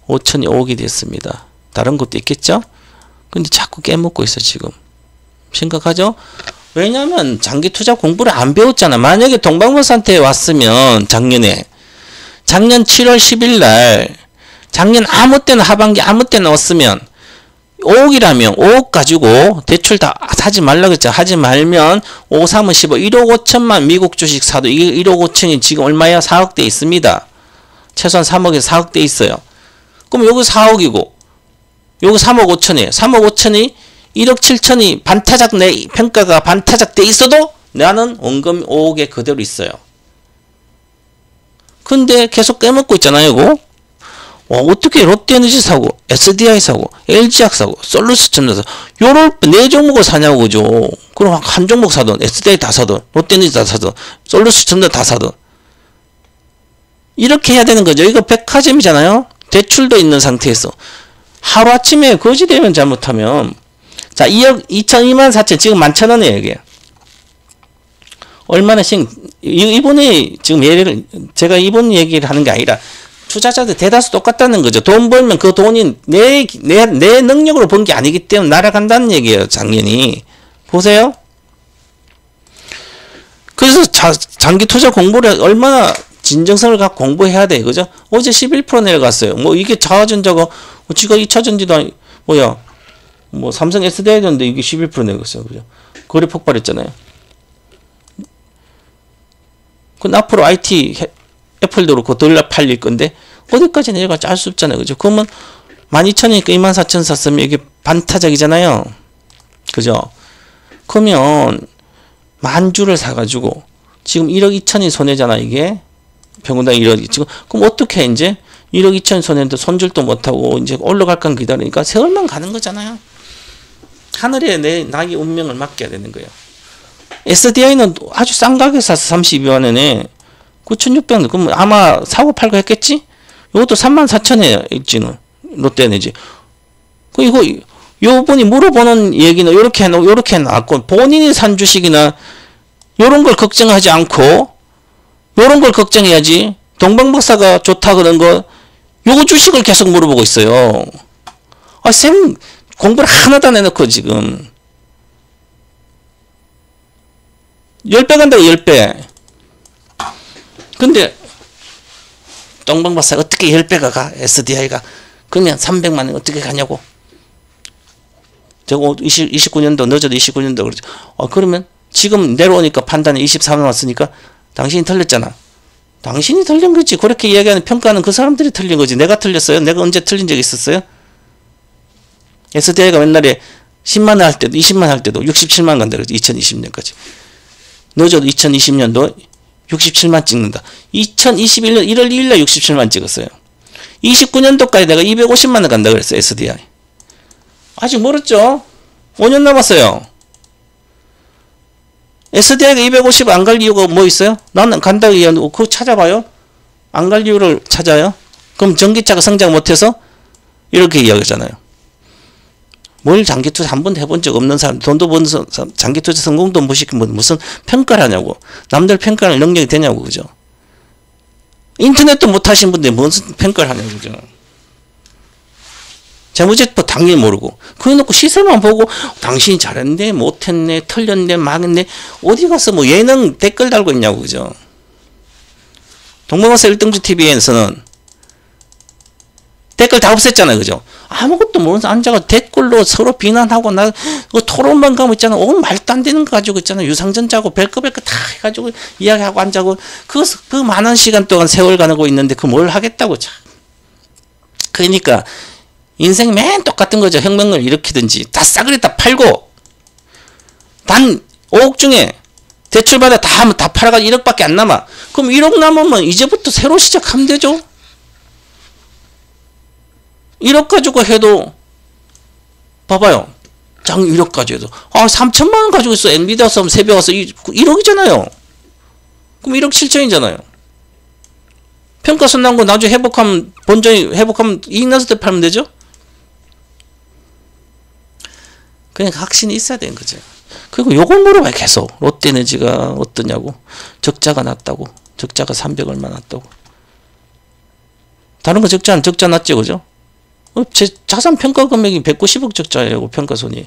5천이 5억이 됐습니다. 다른 것도 있겠죠? 근데 자꾸 깨먹고 있어 지금. 심각하죠? 왜냐면 장기 투자 공부를 안 배웠잖아. 만약에 동방번사한테 왔으면 작년 7월 10일 날 작년 아무 때나 하반기 아무 때나 넣었으면 5억이라면 5억 가지고 대출 다 사지 말라 그랬죠. 하지 말면 5, 3은 15, 1억 5천만 미국 주식 사도 이게 1억 5천이 지금 얼마야? 4억대 있습니다. 최소한 3억에서 4억대 있어요. 그럼 요거 4억이고 요거 3억 5천이에요. 3억 5천이 1억 7천이 반타작 내 평가가 반타작 돼 있어도 나는 원금 5억에 그대로 있어요. 근데 계속 깨먹고 있잖아요, 이거. 와, 어떻게 롯데에너지 사고, SDI 사고, LG학 사고, 솔루스점 사고, 요럴 네 종목을 사냐고, 그죠? 그럼 한 종목 사든, SDI 다 사든, 롯데에너지 다 사든, 솔루스점 다 사든. 이렇게 해야 되는 거죠. 이거 백화점이잖아요? 대출도 있는 상태에서. 하루아침에 거지되면 잘못하면, 자, 2억 2만 4천, 지금 11,000원이에요, 이게. 얼마나씩, 이번에, 지금 예를, 제가 이번 얘기를 하는 게 아니라, 투자자들 대다수 똑같다는 거죠. 돈 벌면 그 돈이 내 능력으로 번 게 아니기 때문에 날아간다는 얘기예요, 당연히. 보세요. 그래서 장기 투자 공부를 얼마나 진정성을 갖고 공부해야 돼, 그죠? 어제 11% 내려갔어요. 뭐 이게 자화전자가, 지가 2차전지도 아니, 뭐야, 뭐 삼성 SDI던데 이게 11% 내려갔어요, 그죠? 거래 폭발했잖아요. 그건 앞으로 IT, 애플도 그렇고 덜 팔릴 건데 어디까지 내려갈지 알 수 없잖아요, 그죠? 그러면 12,000이니까 24,000 샀으면 이게 반타작이잖아요, 그죠? 그러면 만주를 사가지고 지금 1억 2천이 손해잖아, 이게 평균당 1억. 지금 그럼 어떻게 이제 1억 2천 손해인데 손질도 못하고 이제 올라갈 건 기다리니까 세월만 가는 거잖아요. 하늘에 내 나의 운명을 맡겨야 되는 거예요. SDI는 아주 싼 가격에 사서 32만 원에 9,600원. 그럼 아마 사고 팔고 했겠지? 이것도 34,000원에 있지는 롯데에너지. 그 이거 요분이 물어보는 얘기는 요렇게 해놨고 본인이 산 주식이나 요런 걸 걱정하지 않고 요런 걸 걱정해야지. 동방박사가 좋다 그런 거 요거 주식을 계속 물어보고 있어요. 아, 쌤 공부를 하나도 안 해놓고 지금 10배 간다고 10배. 근데 동방박사가 어떻게 10배가 가? SDI가. 그러면 300만 원 어떻게 가냐고. 저거 29년도 늦어도 29년도 그러죠. 그러면 지금 내려오니까 판단이 24만 왔으니까 당신이 틀렸잖아. 당신이 틀린 거지. 그렇게 이야기하는 평가는 그 사람들이 틀린 거지. 내가 틀렸어요? 내가 언제 틀린 적이 있었어요? SDI가 옛날에 10만 원 할 때도 20만 원 할 때도 67만 원 간다 그러지. 2020년까지. 늦어도 2020년도 67만 찍는다. 2021년 1월 2일날 67만 찍었어요. 29년도까지 내가 250만 원 간다 그랬어요. SDI. 아직 멀었죠? 5년 남았어요. SDI가 250 안 갈 이유가 뭐 있어요? 나는 간다고 얘기하는데 그거 찾아봐요. 안 갈 이유를 찾아요. 그럼 전기차가 성장 못해서 이렇게 이야기하잖아요. 뭘 장기투자 한 번도 해본 적 없는 사람, 돈도 버는 사람, 장기투자 성공도 못 시키면 무슨 평가를 하냐고. 남들 평가할 능력이 되냐고, 그죠? 인터넷도 못 하신 분들 무슨 평가를 하냐고, 그죠? 재무제표 당연히 모르고. 그래 놓고 시세만 보고, 당신이 잘했네, 못했네, 틀렸네, 망했네, 어디 가서 뭐 예능 댓글 달고 있냐고, 그죠? 동방박사 1등주 TV에서는 댓글 다 없앴잖아요, 그죠? 아무것도 모르면서 앉아가지고 댓글로 서로 비난하고 토론만 가면 있잖아. 말도 안 되는 거 가지고 있잖아. 유상전자고 별거 다 해가지고 이야기하고 앉아고 그 많은 시간 동안 세월 가고 있는데 그 뭘 하겠다고 참. 그러니까 인생 맨 똑같은 거죠. 혁명을 일으키든지 다 싸그리 다 팔고 단 5억 중에 대출받아 다 팔아가지고 1억밖에 안 남아. 그럼 1억 남으면 이제부터 새로 시작하면 되죠. 1억 가지고 해도 봐봐요. 장 1억 가지고 해도 3천만 원 가지고 있어. 엔비디아 싸움 3배 와서 1억이잖아요. 그럼 1억 7천이잖아요. 평가손 난 거 나중에 회복하면 본전이 회복하면 이익 났을 때 팔면 되죠. 그냥 확신이 있어야 되는 거죠. 그리고 요걸 물어봐요. 계속 롯데에너지가 어떠냐고. 적자가 났다고. 적자가 300 얼마 났다고. 다른 거 적자 났죠, 그죠? 제 자산 평가 금액이 190억 적자예요, 평가손이.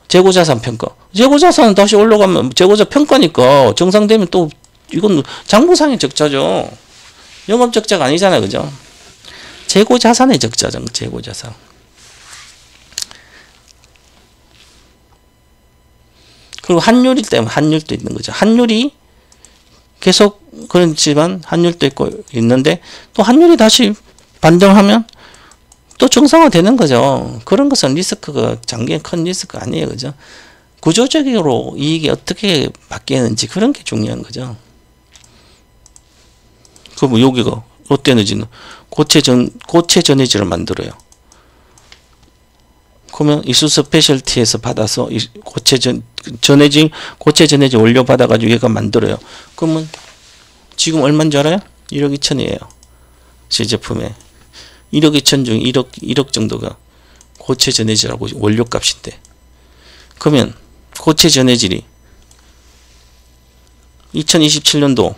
재고자산 평가. 재고자산은 다시 올라가면 재고자 평가니까 정상되면 또 이건 장부상의 적자죠. 영업적자가 아니잖아요, 그죠? 재고 자산의 적자죠. 재고 자산. 그리고 환율이 때문에 환율도 있는 거죠. 환율이 계속 그렇지만 환율도 있고 있는데 또 환율이 다시 반등하면 또 정상화되는 거죠. 그런 것은 리스크가 장기에 큰 리스크 아니에요. 그죠? 구조적으로 이익이 어떻게 바뀌는지 그런 게 중요한 거죠. 그럼 여기가 롯데에너지는 고체 전해질을 만들어요. 그러면 이수 스페셜티에서 받아서 고체 전해질 원료 받아가지고 얘가 만들어요. 그러면 지금 얼마인 줄 알아요? 1억 2천이에요. 시제품에 1억 2천 중 1억 정도가 고체 전해질하고 원료 값인데, 그러면 고체 전해질이 2027년도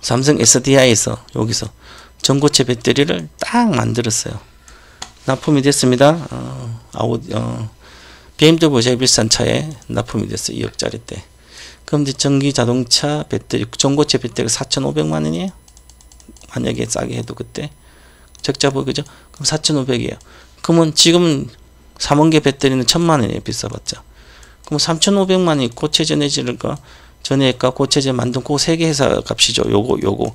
삼성 SDI에서 여기서 전고체 배터리를 딱 만들었어요. 납품이 됐습니다. BMW 제일비싼 차에 납품이 됐어요. 2억짜리 때. 그럼 이제 전기 자동차 배터리, 전고체 배터리가 4,500만 원이에요. 만약에 싸게 해도 그때 적자 보이죠? 그럼 4,500이에요. 그러면 지금 3원계 배터리는 1,000만 원이에요. 비싸봤자. 그럼 3,500만 원이 고체 전해질과 전해액과 고체제 만든 그 세 개 회사 값이죠. 요거.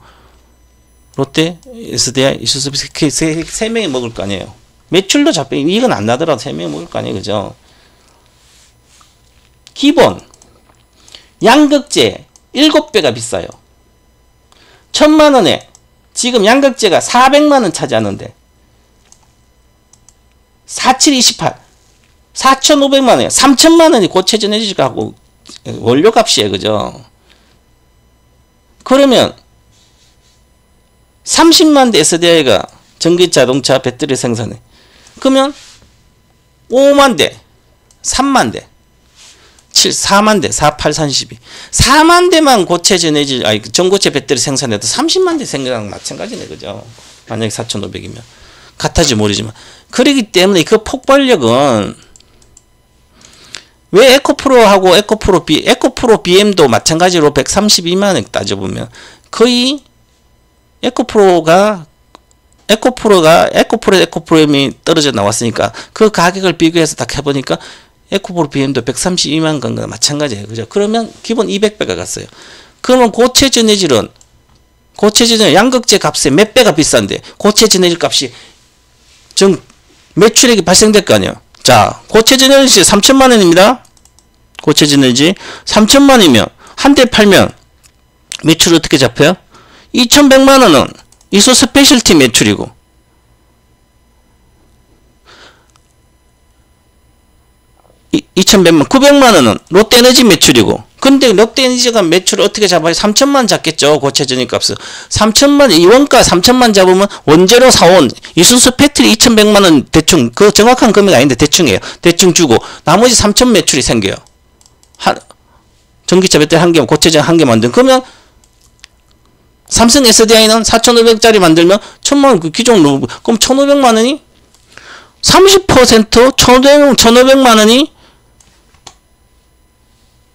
롯데, SDI, 이수스 세 명이 먹을 거 아니에요. 매출도 잡혀, 이건 안 나더라도 세 명이 먹을 거 아니에요. 그죠? 기본, 양극재 7배가 비싸요. 1,000만 원에 지금 양극재가 400만 원 차지하는데 4728 4,500만 원에 3,000만 원이 고체 전해질하고 원료 값이에요. 그죠? 그러면 30만 대 SDI가 전기 자동차 배터리 생산해. 그러면 5만 대, 3만 대, 4만 대, 4, 8, 32. 4만 대만 고체 전해질, 전고체 배터리 생산해도 30만 대 생산랑 마찬가지네. 그죠? 만약에 4,500이면. 같아지 모르지만. 그러기 때문에 그 폭발력은 왜 에코프로하고 에코프로 BM도 마찬가지로 132만 원 따져보면 거의 에코프로임이 떨어져 나왔으니까 그 가격을 비교해서 딱 해보니까 에코프로 BM도 132만 건과 마찬가지예요. 그죠? 그러면 기본 200배가 갔어요. 그러면 고체 전해질은 양극재 값에 몇 배가 비싼데 고체 전해질 값이 매출액이 발생될 거 아니에요. 자, 고체 전해질 3천만 원입니다. 고체 전해질 3천만 원이면 한 대 팔면 매출 어떻게 잡혀요? 2,100만 원은 이소 스페셜티 매출이고 2,100만 900만 원은 롯데에너지 매출이고, 근데 롯데에너지가 매출을 어떻게 잡아요? 3천만 원 잡겠죠. 고체 전해 값은 3천만, 이 원가 3천만 잡으면 원재료 사온 이수수 패트리 2,100만 원 대충, 그 정확한 금액이 아닌데 대충이에요. 대충 주고 나머지 3천 매출이 생겨요. 전기차 배터리 한 개, 고체전 한 개 만든. 그러면 삼성 SDI는 4,500짜리 만들면 1,000만 원, 그 기존 그럼 1,500만 원이 30% 1,500만 원이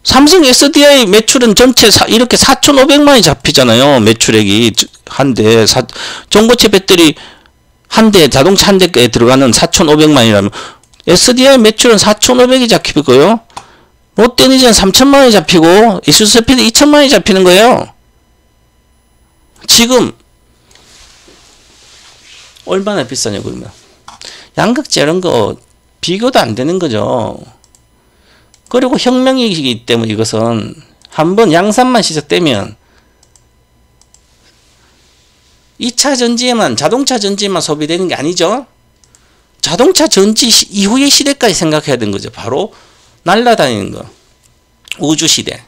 삼성 SDI 매출은 전체 이렇게 4,500만 원이 잡히잖아요. 매출액이 한 대, 전고체 배터리 한 대, 자동차 한 대에 들어가는 4,500만 원이라면 SDI 매출은 4,500이 잡히고요. 롯데에너지는 3,000만 원이 잡히고 이수스피드 2,000만 원이 잡히는 거예요. 지금 얼마나 비싸냐고. 그러면 양극재 이런 거 비교도 안 되는 거죠. 그리고 혁명이기 때문에 이것은 한번 양산만 시작되면 2차 전지에만, 자동차 전지에만 소비되는 게 아니죠. 자동차 전지 이후의 시대까지 생각해야 되는 거죠. 바로 날아다니는 거. 우주시대.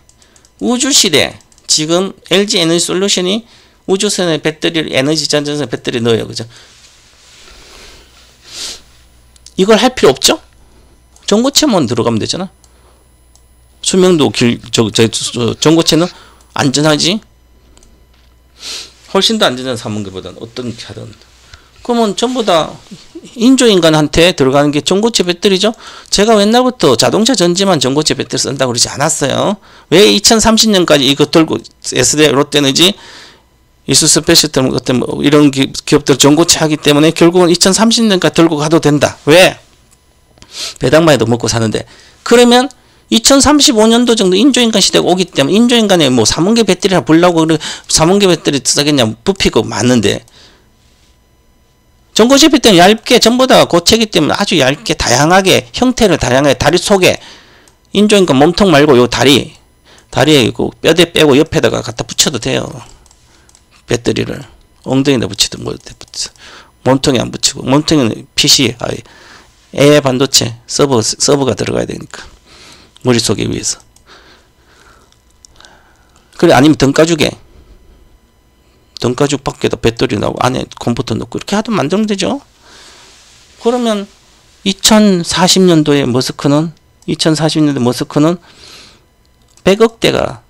우주시대. 지금 LG 에너지 솔루션이 우주선에 배터리를, 에너지 전전선 배터리 넣어요. 그죠? 이걸 할 필요 없죠? 전고체만 들어가면 되잖아. 수명도 전고체는 안전하지? 훨씬 더 안전한 사문계보다는 어떤 게 하든. 그러면 전부 다 인조인간한테 들어가는 게 전고체 배터리죠? 제가 옛날부터 자동차 전지만 전고체 배터리 쓴다고 그러지 않았어요. 왜 2030년까지 이거 들고 SDI 롯데에너지 이수스 패시트 같은 뭐 이런 기업들 전고체 하기 때문에 결국은 2030년까지 들고 가도 된다. 왜? 배당만 해도 먹고 사는데. 그러면 2035년도 정도 인조인간 시대가 오기 때문에 인조인간에 뭐 3원계 배터리를 불라고 3원계 배터리 쓰겠냐 부피고 많은데 전고체 배터리는 얇게 전부 다 고체이기 때문에 아주 얇게 다양하게 형태를 다양하게 다리 속에 인조인간 몸통 말고 요 다리에 그 뼈대 빼고 옆에다가 갖다 붙여도 돼요. 배터리를 엉덩이에다 붙이든 뭐에다 붙여. 몸통에 안 붙이고 몸통에는 PC AI 반도체 서버가 들어가야 되니까 머릿속에 위해서. 그래 아니면 등가죽에 등가죽 밖에다 배터리 나오고 안에 컴퓨터 넣고 이렇게 하도 만들면 되죠. 그러면 2040년도에 머스크는 100억대가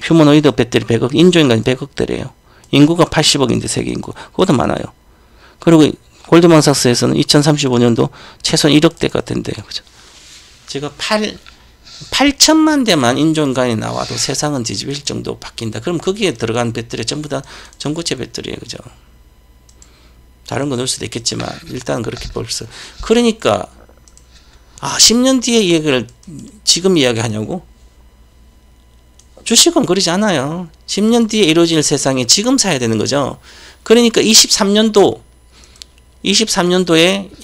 휴머노이드 배터리 100억 인조인간이 100억대래요. 인구가 80억인데 세계 인구 그것도 많아요. 그리고 골드만삭스에서는 2035년도 최소한 1억대가 된대요. 그죠? 제가 8천만 대만 인조인간이 나와도 세상은 뒤집힐 정도 바뀐다. 그럼 거기에 들어간 배터리 전부 다 전고체 배터리예요. 그죠? 다른 거 넣을 수도 있겠지만 일단 그렇게 벌써 그러니까 10년 뒤에 이 얘기를 지금 이야기하냐고? 주식은 그러지 않아요. 10년 뒤에 이루어질 세상에 지금 사야 되는 거죠. 그러니까 23년도에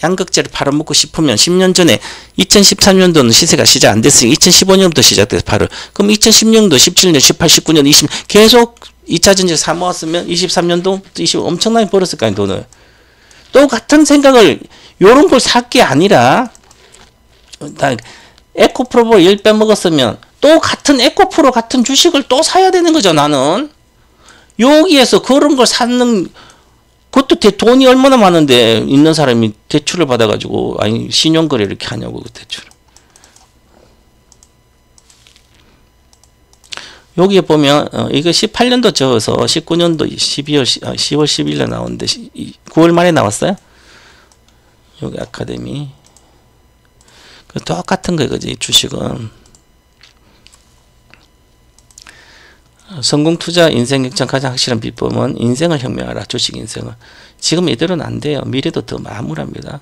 양극재를 팔아먹고 싶으면 10년 전에 2013년도는 시세가 시작 안 됐으니 2015년부터 시작돼서 팔을. 그럼 2016년도, 17년, 18, 19년, 20년 계속 2차전지 사 모았으면 23년도, 20 엄청나게 벌었을 거 아니에요, 돈을. 똑같은 생각을 요런 걸 살 게 아니라 에코프로볼 10배 먹었으면 또 같은 에코프로 같은 주식을 또 사야 되는 거죠, 나는. 여기에서 그런 걸 사는 그것도 돈이 얼마나 많은데 있는 사람이 대출을 받아가지고 아니 신용거래 이렇게 하냐고 그 대출. 여기에 보면 이거 18년도 적어서 19년도 10월 10일에 나오는데 9월 말에 나왔어요. 여기 아카데미. 그 똑같은 거 그지 주식은. 성공투자 인생 역전 가장 확실한 비법은 인생을 혁명하라. 주식 인생을. 지금 이대로는 안 돼요. 미래도 더 암울합니다.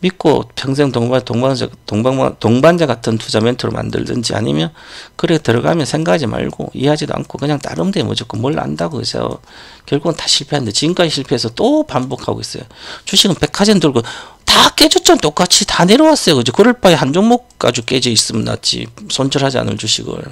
믿고 평생 동반자 같은 투자 멘토를 만들든지 아니면 그래 들어가면 생각하지 말고 이해하지도 않고 그냥 따르면 돼. 무조건 뭘 안다고 해서 결국은 다 실패하는데 지금까지 실패해서 또 반복하고 있어요. 주식은 백화점 들고 다 깨졌잖아. 똑같이 다 내려왔어요. 그죠? 그럴 바에 한 종목 가지고 깨져 있으면 낫지. 손절하지 않을 주식을.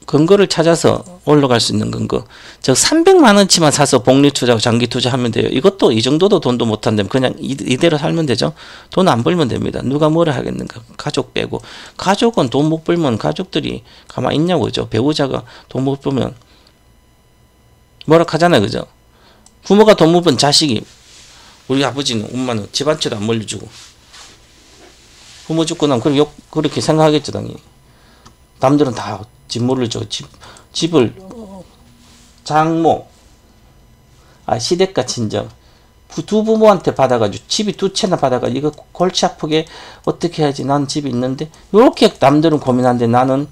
근거를 찾아서 올라갈 수 있는 근거. 저 300만원치만 사서 복리투자하고 장기투자하면 돼요. 이것도 이 정도도 돈도 못한다면 그냥 이대로 살면 되죠. 돈 안 벌면 됩니다. 누가 뭐라 하겠는가. 가족 빼고. 가족은 돈 못 벌면 가족들이 가만히 있냐고. 그죠. 배우자가 돈 못 벌면 뭐라 하잖아요. 그죠. 부모가 돈 못 벌면 자식이 우리 아버지는 엄마는 집 한 채도 안 물려주고 부모 죽고 나면 그렇게 생각하겠죠. 당연히. 남들은 다 집 물려줘. 집을 장모 시댁과 친정 두 부모한테 받아가지고 집이 두 채나 받아가지고 이거 골치 아프게 어떻게 해야지. 난 집이 있는데 이렇게 남들은 고민하는데 나는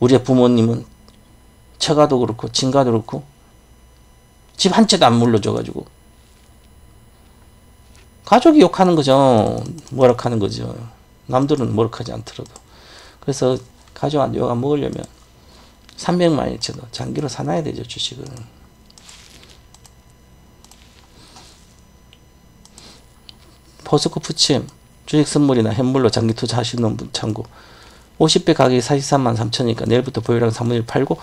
우리 부모님은 처가도 그렇고 친가도 그렇고 집 한 채도 안 물려줘가지고 가족이 욕하는 거죠. 뭐락하는 거죠. 남들은 뭐락하지 않더라도. 그래서 가족한테 욕 안 먹으려면 300만원치도 장기로 사놔야 되죠. 주식은. 포스코 푸침 주식 선물이나 현물로 장기 투자하시는 분 참고. 50배 가격이 43만 3천이니까 내일부터 보유량 3분의 1 팔고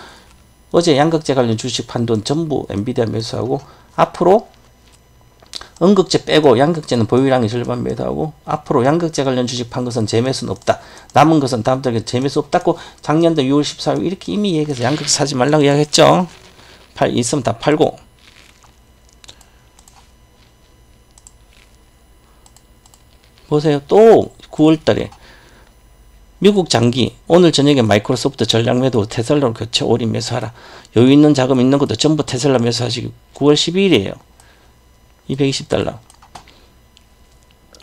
어제 양극재 관련 주식 판돈 전부 엔비디아 매수하고 앞으로 음극재 빼고 양극재는 보유량이 절반 매도하고 앞으로 양극재 관련 주식 판 것은 재매수는 없다. 남은 것은 다음 달에 재매수 없다고 작년도 6월 14일 이렇게 이미 얘기해서 양극재 사지 말라고 이야기했죠. 있으면 다 팔고. 보세요. 또 9월 달에 미국 장기 오늘 저녁에 마이크로소프트 전략 매도 테슬라로 교체 올인 매수하라. 여유 있는 자금 있는 것도 전부 테슬라 매수하시기. 9월 12일이에요. 220달러.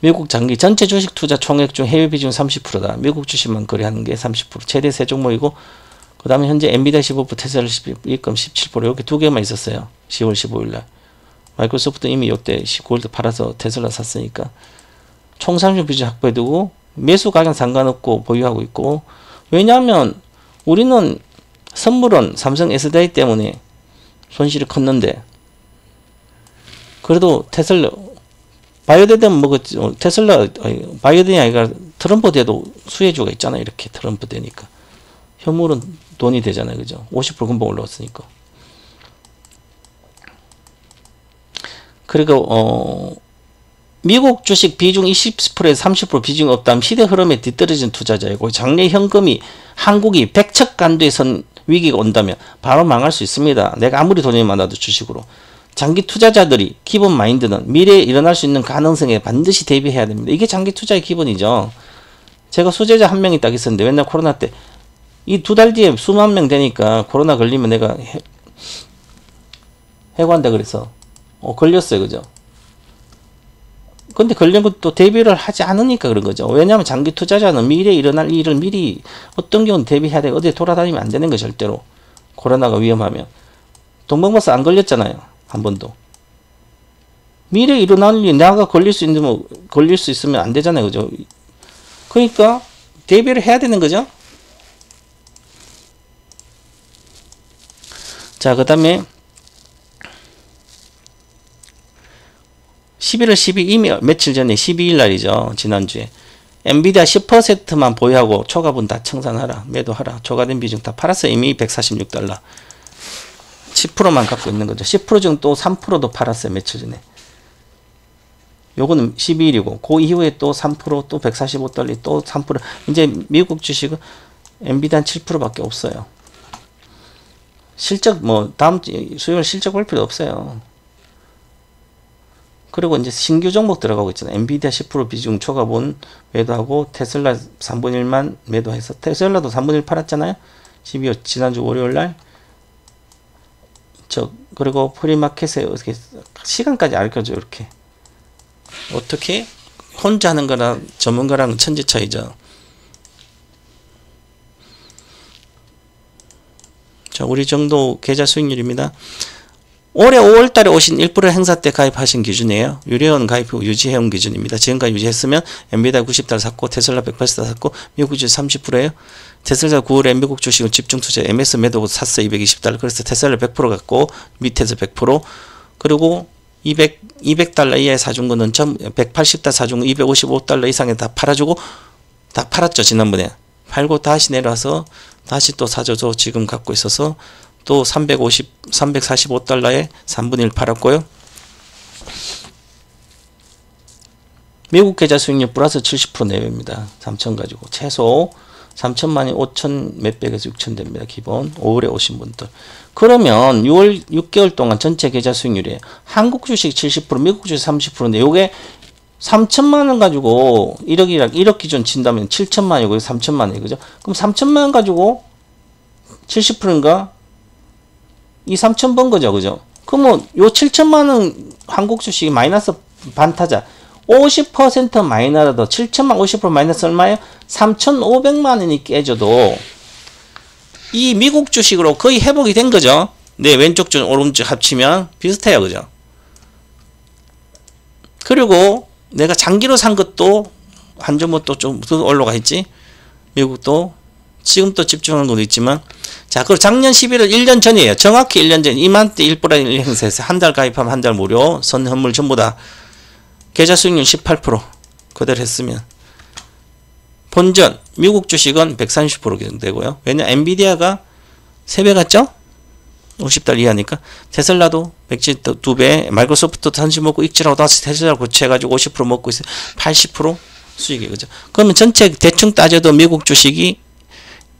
미국 장기 전체 주식 투자 총액 중 해외 비중 30%다. 미국 주식만 거래하는 게 30%. 최대 세 종목이고 그 다음에 현재 엔비디아 15%, 테슬라 12% 17% 이렇게 두 개만 있었어요. 10월 15일 날. 마이크로소프트 이미 이때 19월 때 팔아서 테슬라 샀으니까 총 상품 비중 확보해두고 매수 가격 상관없고 보유하고 있고, 왜냐하면 우리는 선물은 삼성 SDI 때문에 손실이 컸는데 그래도 테슬라 바이오대는 먹었죠. 테슬라 바이오den이 아니라 트럼프 대도 수혜주가 있잖아요. 이렇게 트럼프 되니까 현물은 돈이 되잖아요. 그죠? 50% 금방 올라왔으니까. 그리고 미국 주식 비중 20%에서 30% 비중이 없다면 시대 흐름에 뒤떨어진 투자자이고, 장래 현금이 한국이 백척간두에 선 위기가 온다면 바로 망할 수 있습니다. 내가 아무리 돈이 많아도 주식으로. 장기 투자자들이 기본 마인드는 미래에 일어날 수 있는 가능성에 반드시 대비해야 됩니다. 이게 장기 투자의 기본이죠. 제가 수제자 한 명이 딱 있었는데 맨날 코로나 때 이 2달 뒤에 수만 명 되니까 코로나 걸리면 내가 해고한다 그래서 걸렸어요. 그죠? 근데 걸린 것도 대비를 하지 않으니까 그런 거죠. 왜냐하면 장기 투자자는 미래에 일어날 일을 미리 어떤 경우는 대비해야 돼. 어디 돌아다니면 안 되는 거 절대로. 코로나가 위험하면. 동방버스 안 걸렸잖아요. 한 번도. 미래에 일어날 일 내가 걸릴 수 있으면 안 되잖아요. 그죠? 그러니까 대비를 해야 되는 거죠. 자, 그 다음에 11월 12일 이미 며칠 전에 12일 날이죠. 지난주에 엔비디아 10%만 보유하고 초과분 다 청산하라. 매도하라. 초과된 비중 다 팔았어. 이미 $146 10%만 갖고 있는 거죠. 10% 중 또 3%도 팔았어요. 며칠 전에. 요거는 12일이고 그 이후에 또 3% 또 $145 또 3%. 이제 미국 주식은 엔비디아는 7%밖에 없어요. 실적 다음 수요일 실적 볼 필요 없어요. 그리고 이제 신규 종목 들어가고 있잖아요. 엔비디아 10% 비중 초과분 매도하고 테슬라 3분의 1만 매도해서 테슬라도 3분의 1 팔았잖아요. 12월 지난주 월요일 날. 그리고 프리마켓에 어떻게 시간까지 알려줘요. 이렇게 어떻게 혼자 하는 거랑 전문가랑 천지 차이죠. 자, 우리 정도 계좌 수익률입니다. 올해 5월달에 오신 1% 행사 때 가입하신 기준이에요. 유료원 가입 후 유지해온 기준입니다. 지금까지 유지했으면 엔비디아 $90 샀고 테슬라 $180 샀고 미국 주식 30%예요. 테슬라 9월에 미국 주식을 집중 투자 MS 매도 샀어 $220. 그래서 테슬라 100% 갖고 밑에서 100% 그리고 $200 이하에 사준 거는 180달 사준 거 $255 이상에 다 팔아주고 다 팔았죠. 지난번에 팔고 다시 내려와서 다시 또 사줘서 지금 갖고 있어서 또 $345에 3분의 1 팔았고요. 미국 계좌 수익률 플러스 70% 내외입니다. 3천 가지고 최소 3천만이 5천 몇백에서 6천 됩니다. 기본 5월에 오신 분들. 그러면 6개월 동안 전체 계좌 수익률이에요. 한국 주식 70%, 미국 주식 30%인데 요게 3천만 원 가지고 1억 기준 친다면 7천만 원이고 3천만 원이고 그죠? 그럼 3천만 원 가지고 70%인가? 이 3천 번 거죠. 그죠? 그러면 요 7천만 원 한국 주식이 마이너스 반타자 50% 마이너라도 7천만 50% 마이너스 얼마예요? 3,500만 원이 깨져도 이 미국 주식으로 거의 회복이 된 거죠. 네, 왼쪽 줄 오른쪽 합치면 비슷해요. 그죠? 그리고 내가 장기로 산 것도 한전부터 좀 올라가 있지. 미국도 지금 또 집중한 것도 있지만 자, 그리고 작년 11월 1년 전이에요. 정확히 1년 전 이맘때 1% 행사에서 한 달 가입하면 한 달 무료 선현물 전부 다 계좌 수익률 18% 그대로 했으면 본전 미국 주식은 130% 되고요. 왜냐 엔비디아가 3배 갔죠? 50달러 이하니까 테슬라도 2배 마이크로소프트도 단지 먹고 익지라고 다시 테슬라 고쳐가지고 50% 먹고 있어요. 80% 수익이 그죠? 그러면 전체 대충 따져도 미국 주식이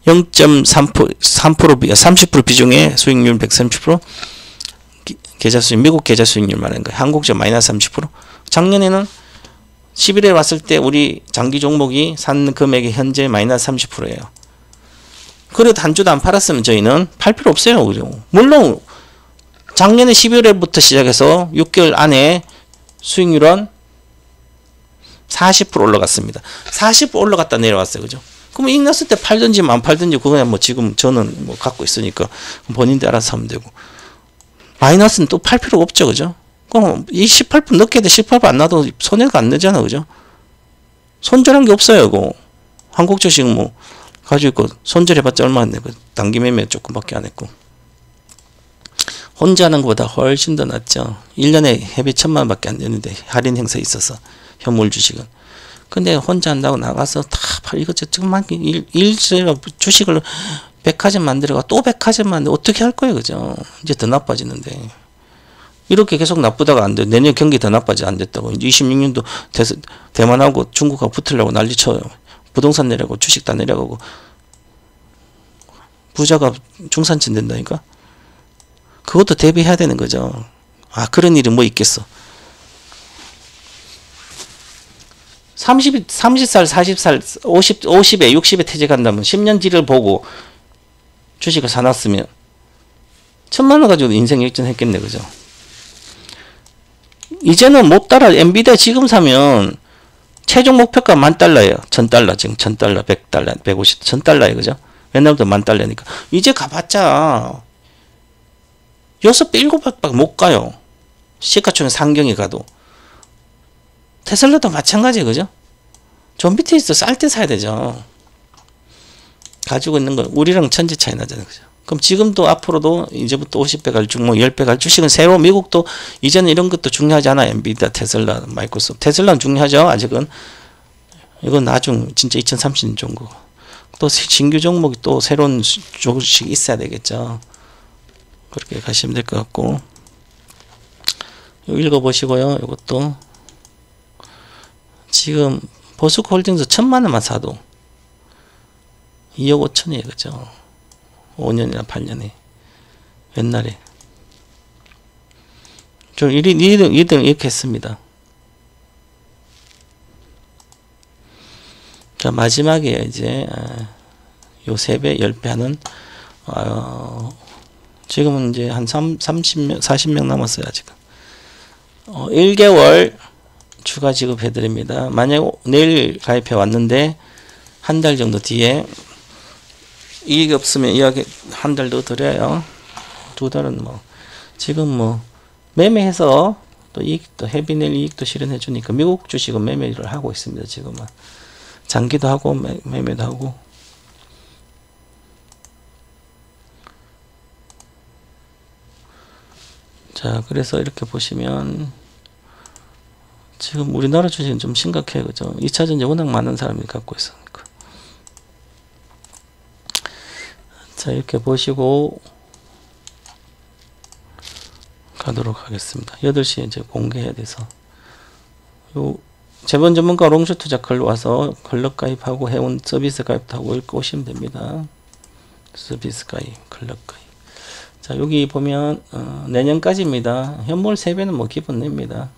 0.3% 30% 비중의 수익률 130% 계좌 수익 미국 계좌 수익률 말하는 거예요. 한국적 마이너스 30%. 작년에는 11월 왔을 때 우리 장기 종목이 산 금액이 현재 마이너스 30%예요. 그래도 한 주도 안 팔았으면 저희는 팔 필요 없어요. 그죠? 물론 작년에 12월부터 시작해서 6개월 안에 수익률은 40% 올라갔습니다. 40% 올라갔다 내려왔어요. 그죠? 그럼 이익 났을 때 팔든지 안 팔든지 그거야 뭐 지금 저는 뭐 갖고 있으니까 본인들 알아서 하면 되고 마이너스는 또 팔 필요가 없죠, 그죠? 그럼 이 18% 넣게 돼 18% 안 나도 손해가 안 되잖아, 그죠? 손절한 게 없어요, 그거. 한국주식 뭐 가지고 있고 손절해봤자 얼마 안 되고 단기 매매 조금밖에 안 했고 혼자 하는 것보다 훨씬 더 낫죠. 1년에 회비 1,000만 원밖에 안 되는데 할인 행사 있어서 현물 주식은. 근데 혼자 한다고 나가서 다 이것저것 주식을 백화점 만들어가 또 백화점 만들어 어떻게 할 거예요, 그죠? 이제 더 나빠지는데 이렇게 계속 나쁘다가 안 돼. 내년 경기 더 나빠지 안 됐다고. 이제 26년도 대만하고 중국하고 붙으려고 난리 쳐요. 부동산 내려가고 주식 다 내려가고 부자가 중산층 된다니까. 그것도 대비해야 되는 거죠. 아, 그런 일이 뭐 있겠어. 30살, 40살, 50에 60에 퇴직한다면 10년 뒤를 보고 주식을 사놨으면 1,000만 원 가지고 인생 역전했겠네, 그죠? 이제는 못 따라. 엔비디아 지금 사면 최종 목표가 $10,000예요. $1,000 지금 $1,000, $100, $150, $1,000예요, 그죠? 옛날부터 $10,000니까 이제 가봤자 6배, 7배밖에 못 가요. 시가총액 상경이 가도. 테슬라도 마찬가지예요, 그죠? 좀 밑에 있어. 쌀 때 사야 되죠. 가지고 있는 거 우리랑 천지 차이 나잖아요, 그죠? 그럼 지금도 앞으로도 이제부터 50배 갈 주, 뭐 10배 갈 주식은 새로 미국도 이제는 이런 것도 중요하지 않아요. 엔비디아, 테슬라, 마이크로소프트. 테슬라는 중요하죠. 아직은. 이건 나중 진짜 2030년 좋은 거. 또 신규 종목이 또 새로운 조금씩 있어야 되겠죠. 그렇게 가시면 될 것 같고. 읽어보시고요. 이것도 지금 보스코홀딩스 1,000만 원만 사도 2억 5천이에요, 그죠? 5년이나 8년에 옛날에 좀 2등 이렇게 했습니다. 자, 마지막에 이제 요 3배 10배 하는 지금은 이제 한 30명 40명 남았어요, 지금. 1개월 추가 지급해 드립니다. 만약 내일 가입해 왔는데 한 달 정도 뒤에 이익이 없으면 이야기 한 달 더 드려요. 2달은 뭐 지금 뭐 매매해서 또 이익도 해비낼 이익도 실현해 주니까 미국 주식은 매매를 하고 있습니다. 지금은 장기도 하고 매매도 하고. 자, 그래서 이렇게 보시면 지금 우리나라 주식은 좀 심각해요, 그죠? 2차전지 워낙 많은 사람이 갖고 있으니까. 자, 이렇게 보시고 가도록 하겠습니다. 8시에 이제 공개해야 돼서. 요 재본 전문가 롱숏 투자 클럽 와서 클럽 가입하고 해온 서비스 가입도 하고 이렇게 오시면 됩니다. 서비스 가입, 클럽 가입. 자, 여기 보면 내년까지입니다. 현물 3배는 뭐 기본 냅니다.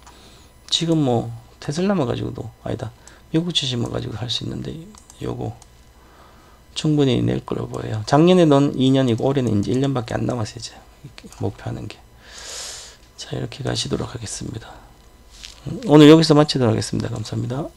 지금 뭐 테슬라만 가지고도 아니다. 미국 주식만 가지고 할 수 있는데 요거 충분히 낼 걸로 보여요. 작년에 넣은 2년이고 올해는 이제 1년밖에 안 남았어요. 이제 목표하는 게. 자, 이렇게 가시도록 하겠습니다. 오늘 여기서 마치도록 하겠습니다. 감사합니다.